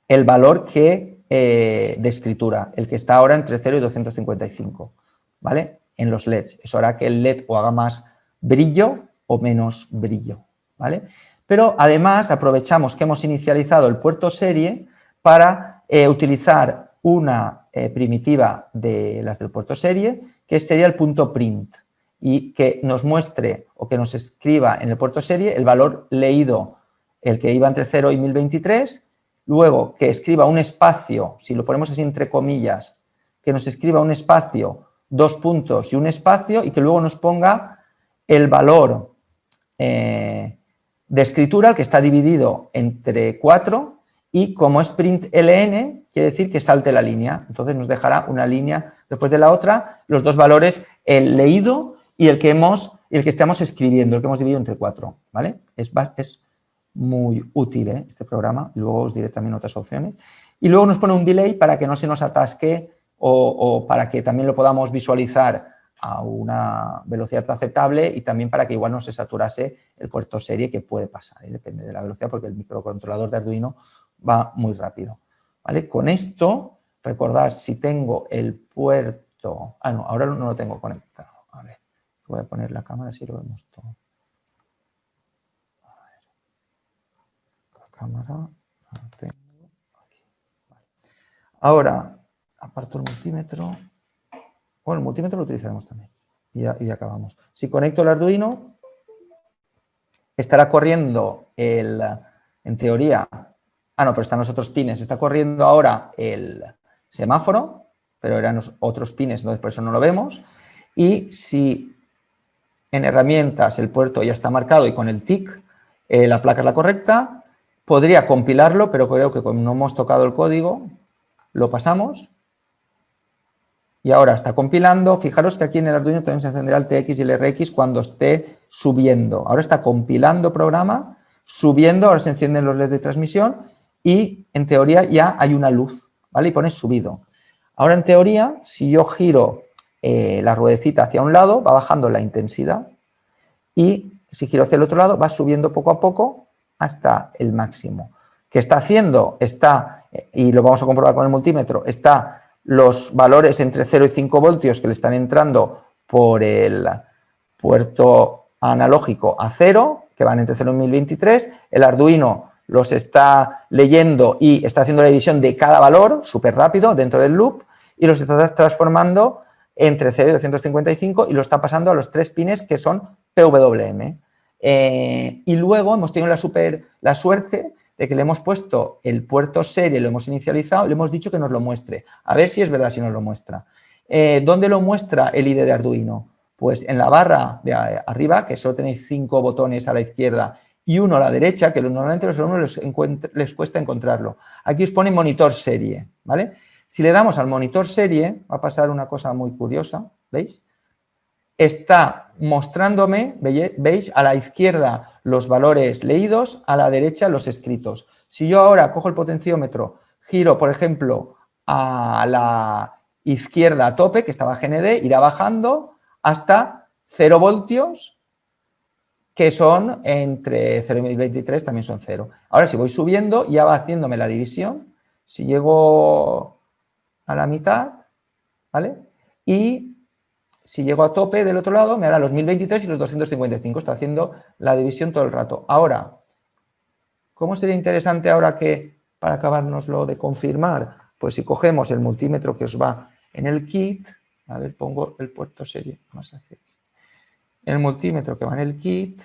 [SPEAKER 4] el valor de escritura, el que está ahora entre 0 y 255, ¿vale? En los LEDs. Eso hará que el LED o haga más brillo o menos brillo, ¿vale? Pero además aprovechamos que hemos inicializado el puerto serie para utilizar una primitiva de las del puerto serie, que sería el punto print, y que nos muestre o que nos escriba en el puerto serie el valor leído, el que iba entre 0 y 1023, luego que escriba un espacio, si lo ponemos así entre comillas, que nos escriba un espacio, 2 puntos y un espacio, y que luego nos ponga el valor de escritura, que está dividido entre 4, y como es print ln, quiere decir que salte la línea. Entonces nos dejará una línea después de la otra, los dos valores, el leído y el que estamos escribiendo, el que hemos dividido entre 4, ¿vale? Es muy útil este programa, luego os diré también otras opciones. Y luego nos pone un delay para que no se nos atasque o para que también lo podamos visualizar a una velocidad aceptable y también para que igual no se saturase el puerto serie, que puede pasar, depende de la velocidad, porque el microcontrolador de Arduino va muy rápido, ¿vale? Con esto, recordad, si tengo el puerto... Ah, no, ahora no lo tengo conectado. A ver, voy a poner la cámara si lo vemos todo. A ver. La cámara la tengo aquí. Vale. Ahora, aparto el multímetro. Bueno, el multímetro lo utilizaremos también. Y acabamos. Si conecto el Arduino, estará corriendo en teoría... Ah, no, pero están los otros pines. Está corriendo ahora el semáforo, pero eran los otros pines, entonces por eso no lo vemos. Y si en herramientas el puerto ya está marcado y con el TIC la placa es la correcta, podría compilarlo, pero creo que como no hemos tocado el código, lo pasamos. Y ahora está compilando. Fijaros que aquí en el Arduino también se encenderá el TX y el RX cuando esté subiendo. Ahora está compilando programa, subiendo, ahora se encienden los LEDs de transmisión y en teoría ya hay una luz, ¿vale? Y pone subido. Ahora en teoría, si yo giro la ruedecita hacia un lado, va bajando la intensidad y si giro hacia el otro lado, va subiendo poco a poco hasta el máximo. ¿Qué está haciendo? Y lo vamos a comprobar con el multímetro, está los valores entre 0 y 5 voltios que le están entrando por el puerto analógico a 0, que van entre 0 y 1023, el Arduino los está leyendo y está haciendo la división de cada valor súper rápido dentro del loop y los está transformando entre 0 y 255 y lo está pasando a los 3 pines que son PWM. Y luego hemos tenido la suerte de que le hemos puesto el puerto serie, lo hemos inicializado, le hemos dicho que nos lo muestre. A ver si es verdad si nos lo muestra. ¿Dónde lo muestra el IDE de Arduino? Pues en la barra de arriba, que solo tenéis 5 botones a la izquierda y uno a la derecha, que normalmente los alumnos les cuesta encontrarlo. Aquí os pone monitor serie, ¿vale? Si le damos al monitor serie, va a pasar una cosa muy curiosa, ¿veis? Está mostrándome, ¿veis? A la izquierda los valores leídos, a la derecha los escritos. Si yo ahora cojo el potenciómetro, giro, por ejemplo, a la izquierda a tope, que estaba GND, irá bajando hasta 0 voltios, que son entre 0 y 1023, también son 0. Ahora, si voy subiendo, ya va haciéndome la división. Si llego a la mitad, ¿vale? Y si llego a tope del otro lado, me hará los 1023 y los 255. Está haciendo la división todo el rato. Ahora, ¿cómo sería interesante ahora para acabárnoslo de confirmar? Pues si cogemos el multímetro que os va en el kit, a ver, pongo el puerto serie más hacia aquí. El multímetro que va en el kit,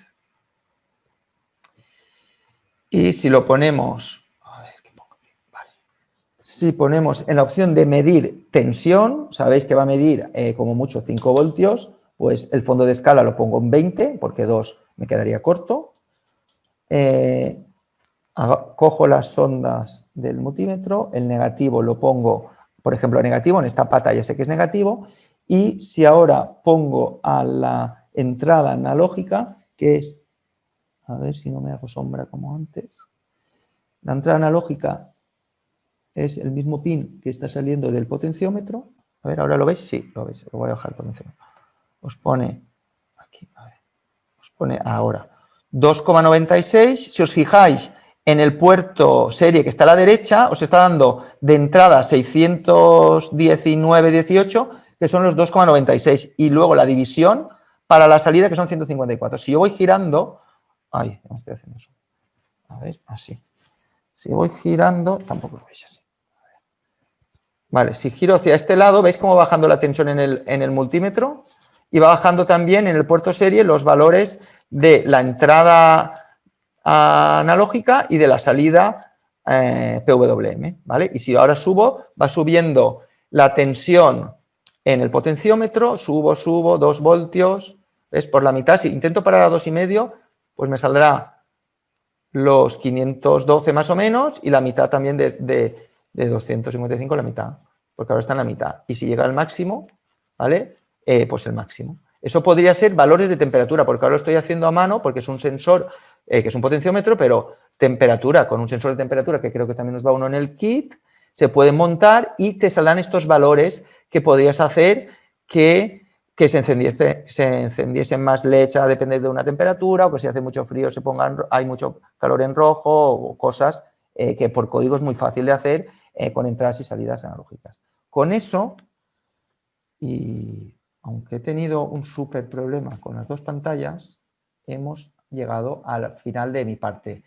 [SPEAKER 4] y si lo ponemos, a ver, ¿qué pongo aquí? Vale. Si ponemos en la opción de medir tensión, sabéis que va a medir como mucho 5 voltios, pues el fondo de escala lo pongo en 20, porque 2 me quedaría corto. Cojo las sondas del multímetro, el negativo lo pongo, por ejemplo, negativo, en esta pata ya sé que es negativo, y si ahora pongo a la entrada analógica, que es, a ver si no me hago sombra como antes, la entrada analógica es el mismo pin que está saliendo del potenciómetro. A ver, ¿ahora lo veis? Sí, lo veis, lo voy a bajar el potenciómetro. Os pone, aquí, a ver, os pone ahora 2,96, si os fijáis, en el puerto serie que está a la derecha, os está dando de entrada 619,18, que son los 2,96, y luego la división para la salida, que son 154. Si yo voy girando, ay, no estoy haciendo eso. A ver, así. Si voy girando, tampoco lo veis así. Vale, si giro hacia este lado, ¿veis cómo va bajando la tensión en el multímetro? Y va bajando también en el puerto serie los valores de la entrada analógica y de la salida PWM, ¿vale? Y si ahora subo, va subiendo la tensión en el potenciómetro, subo, 2 voltios, ¿ves? Por la mitad. Si intento parar a 2,5, pues me saldrá los 512 más o menos, y la mitad también de 255, la mitad, porque ahora está en la mitad. Y si llega al máximo, ¿vale? Pues el máximo. Eso podría ser valores de temperatura, porque ahora lo estoy haciendo a mano, porque es un sensor que es un potenciómetro, pero temperatura, con un sensor de temperatura, que creo que también nos va uno en el kit, se puede montar y te saldrán estos valores que podrías hacer que se encendiesen más LEDs a depender de una temperatura, o que si hace mucho frío hay mucho calor en rojo, o cosas que por código es muy fácil de hacer con entradas y salidas analógicas. Con eso, y aunque he tenido un súper problema con las dos pantallas, hemos llegado al final de mi parte.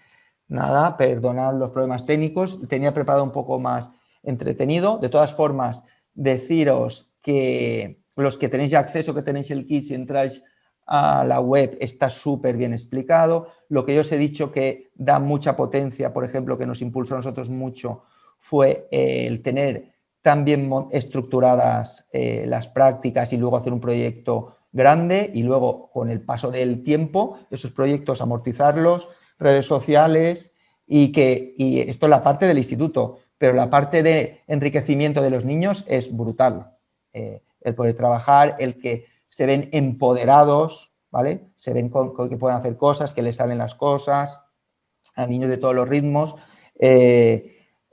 [SPEAKER 4] Nada, perdonad los problemas técnicos, tenía preparado un poco más entretenido. De todas formas, deciros que los que tenéis ya acceso, que tenéis el kit, si entráis a la web, está súper bien explicado. Lo que yo os he dicho que da mucha potencia, por ejemplo, que nos impulsó a nosotros mucho, fue el tener tan bien estructuradas las prácticas y luego hacer un proyecto grande, y luego con el paso del tiempo esos proyectos amortizarlos, redes sociales, y esto es la parte del instituto, pero la parte de enriquecimiento de los niños es brutal. El poder trabajar, el que se ven empoderados, ¿vale? Se ven que pueden hacer cosas, que les salen las cosas, a niños de todos los ritmos.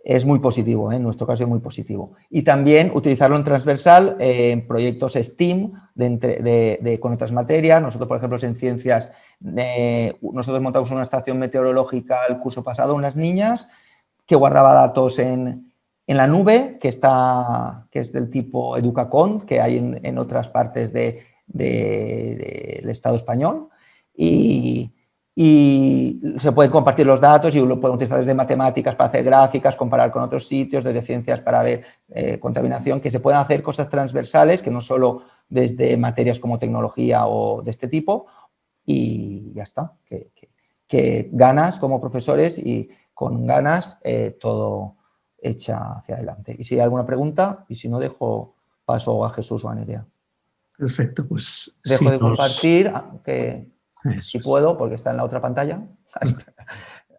[SPEAKER 4] Es muy positivo, en nuestro caso es muy positivo. Y también utilizarlo en transversal en proyectos STEAM con otras materias. Nosotros, por ejemplo, en ciencias, nosotros montamos una estación meteorológica el curso pasado, unas niñas, que guardaba datos en la nube, que es del tipo Educacon, que hay en otras partes del Estado español, y se pueden compartir los datos y lo pueden utilizar desde matemáticas para hacer gráficas, comparar con otros sitios, desde ciencias para ver contaminación, que se pueden hacer cosas transversales, que no solo desde materias como tecnología o de este tipo, y ya está, que ganas como profesores, y con ganas todo echa hacia adelante. Y si hay alguna pregunta, y si no, paso a Jesús o a Nerea.
[SPEAKER 1] Perfecto, pues
[SPEAKER 4] dejo de compartir, aunque si puedo, porque está en la otra pantalla.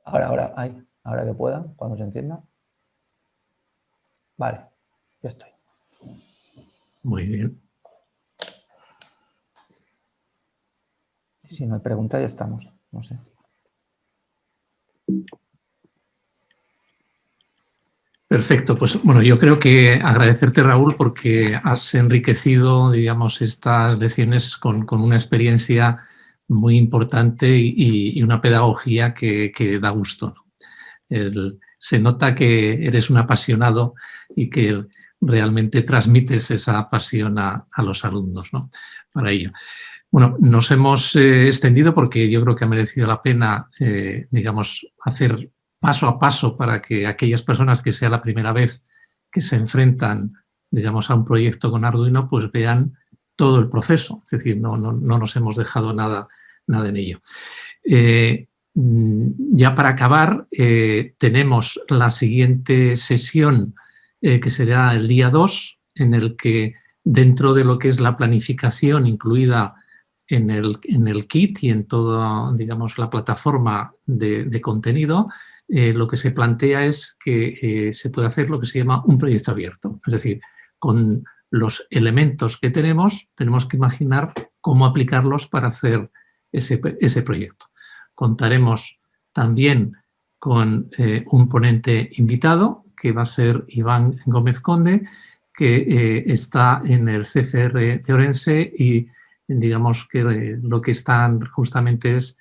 [SPEAKER 4] ahora que pueda, cuando se encienda. Vale, ya estoy.
[SPEAKER 1] Muy bien.
[SPEAKER 4] Si no hay pregunta, ya estamos. No sé.
[SPEAKER 1] Perfecto, pues bueno, yo creo que agradecerte, Raúl, porque has enriquecido, digamos, estas lecciones con una experiencia muy importante y una pedagogía que da gusto, ¿no? Se nota que eres un apasionado y que realmente transmites esa pasión a los alumnos, ¿no? Para ello. Bueno, nos hemos extendido porque yo creo que ha merecido la pena, digamos, hacer paso a paso para que aquellas personas que sea la primera vez que se enfrentan, digamos, a un proyecto con Arduino, pues vean todo el proceso. Es decir, no nos hemos dejado nada en ello. Ya para acabar, tenemos la siguiente sesión que será el día 2, en el que dentro de lo que es la planificación incluida en el kit y en toda, digamos, la plataforma de contenido, lo que se plantea es que se puede hacer lo que se llama un proyecto abierto. Es decir, con los elementos que tenemos que imaginar cómo aplicarlos para hacer ese proyecto. Contaremos también con un ponente invitado, que va a ser Iván Gómez Conde, que está en el CFR de Orense y digamos que lo que están justamente es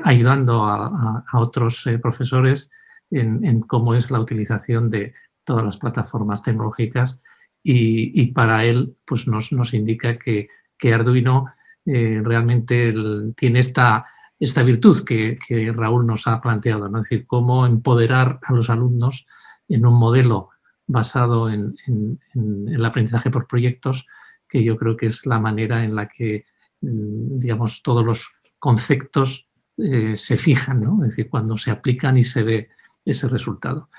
[SPEAKER 1] ayudando a otros profesores en cómo es la utilización de todas las plataformas tecnológicas y para él pues nos indica que Arduino realmente tiene esta virtud que Raúl nos ha planteado, ¿no? Es decir, cómo empoderar a los alumnos en un modelo basado en el aprendizaje por proyectos, que yo creo que es la manera en la que, digamos, todos los conceptos se fijan, ¿no? Es decir, cuando se aplican y se ve ese resultado.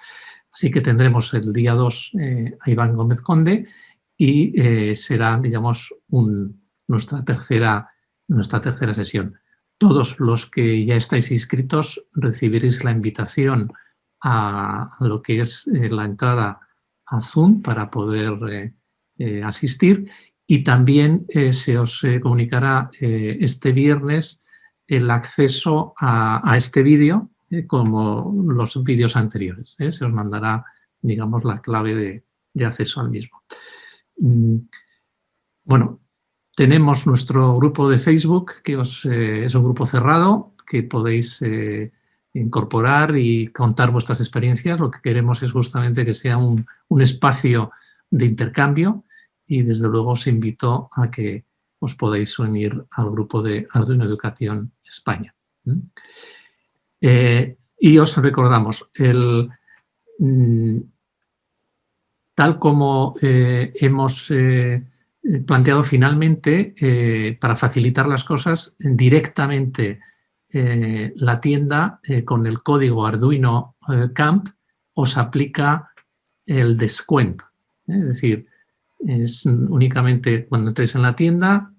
[SPEAKER 1] Así que tendremos el día 2 a Iván Gómez Conde y será, digamos, nuestra tercera sesión. Todos los que ya estáis inscritos recibiréis la invitación a lo que es la entrada a Zoom para poder asistir y también se os comunicará este viernes el acceso a este vídeo como los vídeos anteriores. Se os mandará, digamos, la clave de acceso al mismo. Bueno, tenemos nuestro grupo de Facebook, que es un grupo cerrado, que podéis incorporar y contar vuestras experiencias. Lo que queremos es justamente que sea un espacio de intercambio y desde luego os invito a que os podáis unir al grupo de Arduino Educación España. Y os recordamos, tal como hemos planteado finalmente, para facilitar las cosas, directamente la tienda con el código Arduino Camp os aplica el descuento. Es decir, es únicamente cuando entréis en la tienda,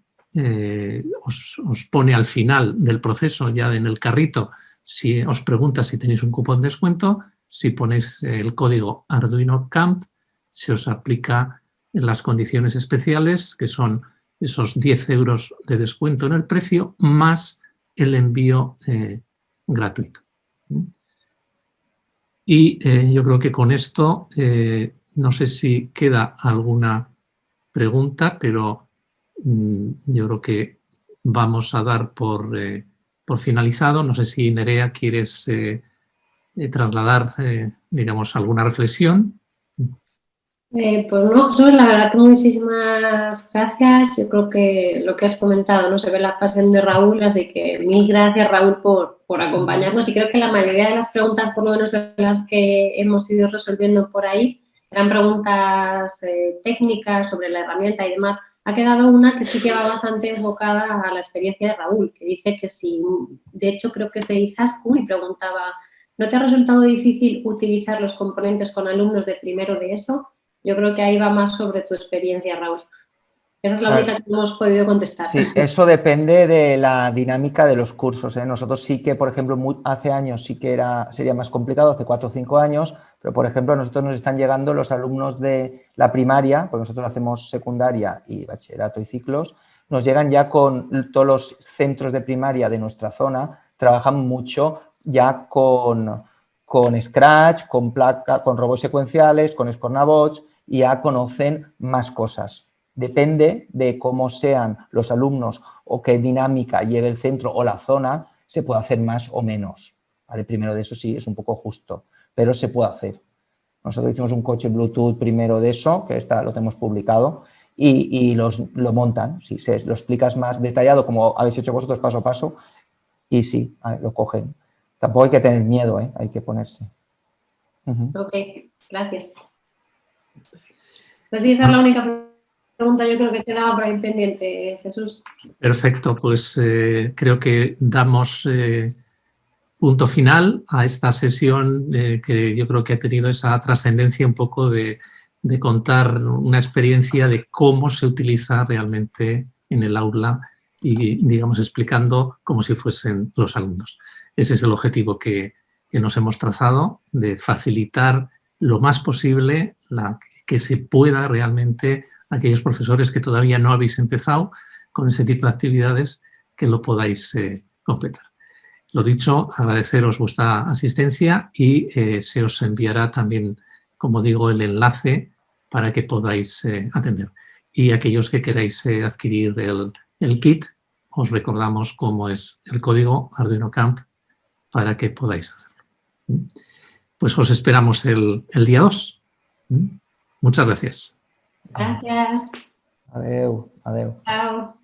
[SPEAKER 1] os pone al final del proceso, ya en el carrito, si os pregunta si tenéis un cupón de descuento. Si ponéis el código Arduino Camp, se os aplica en las condiciones especiales, que son esos 10 euros de descuento en el precio, más el envío gratuito. Y yo creo que con esto, no sé si queda alguna pregunta, pero yo creo que vamos a dar por finalizado. No sé si, Nerea, quieres trasladar, digamos, alguna reflexión.
[SPEAKER 2] Pues no, Jesús, la verdad que muchísimas gracias. Yo creo que lo que has comentado, ¿no? Se ve la pasión de Raúl, así que mil gracias, Raúl, por acompañarnos. Y creo que la mayoría de las preguntas, por lo menos de las que hemos ido resolviendo por ahí, eran preguntas técnicas sobre la herramienta y demás. Ha quedado una que sí que va bastante enfocada a la experiencia de Raúl, que dice que sí, de hecho creo que es de Isaskun y preguntaba, ¿no te ha resultado difícil utilizar los componentes con alumnos de primero de ESO? Yo creo que ahí va más sobre tu experiencia, Raúl. Esa es la única que no hemos podido contestar.
[SPEAKER 4] Sí, eso depende de la dinámica de los cursos, ¿eh? Nosotros sí que, por ejemplo, hace años sí que sería más complicado, hace 4 o 5 años, pero, por ejemplo, a nosotros nos están llegando los alumnos de la primaria, porque nosotros hacemos secundaria y bachillerato y ciclos, nos llegan ya con todos los centros de primaria de nuestra zona, trabajan mucho ya con Scratch, con robots secuenciales, con Scornabots, y ya conocen más cosas. Depende de cómo sean los alumnos o qué dinámica lleve el centro o la zona, se puede hacer más o menos. ¿Vale? Primero de eso sí es un poco justo, pero se puede hacer. Nosotros hicimos un coche Bluetooth primero de eso, que lo tenemos publicado, y lo montan. Sí, lo explicas más detallado, como habéis hecho vosotros paso a paso, y sí, lo cogen. Tampoco hay que tener miedo, hay que ponerse.
[SPEAKER 2] Ok, gracias. Pues sí, esa es la única pregunta, yo creo que quedaba por ahí pendiente, Jesús.
[SPEAKER 1] Perfecto, pues creo que damos punto final a esta sesión que yo creo que ha tenido esa trascendencia un poco de contar una experiencia de cómo se utiliza realmente en el aula y, digamos, explicando como si fuesen los alumnos. Ese es el objetivo que nos hemos trazado, de facilitar lo más posible que se pueda realmente a aquellos profesores que todavía no habéis empezado con ese tipo de actividades, que lo podáis completar. Lo dicho, agradeceros vuestra asistencia y se os enviará también, como digo, el enlace para que podáis atender. Y aquellos que queráis adquirir el kit, os recordamos cómo es el código Arduino Camp para que podáis hacerlo. Pues os esperamos el día 2. Muchas gracias.
[SPEAKER 2] Gracias.
[SPEAKER 4] Adeu, adeu.
[SPEAKER 2] Chao.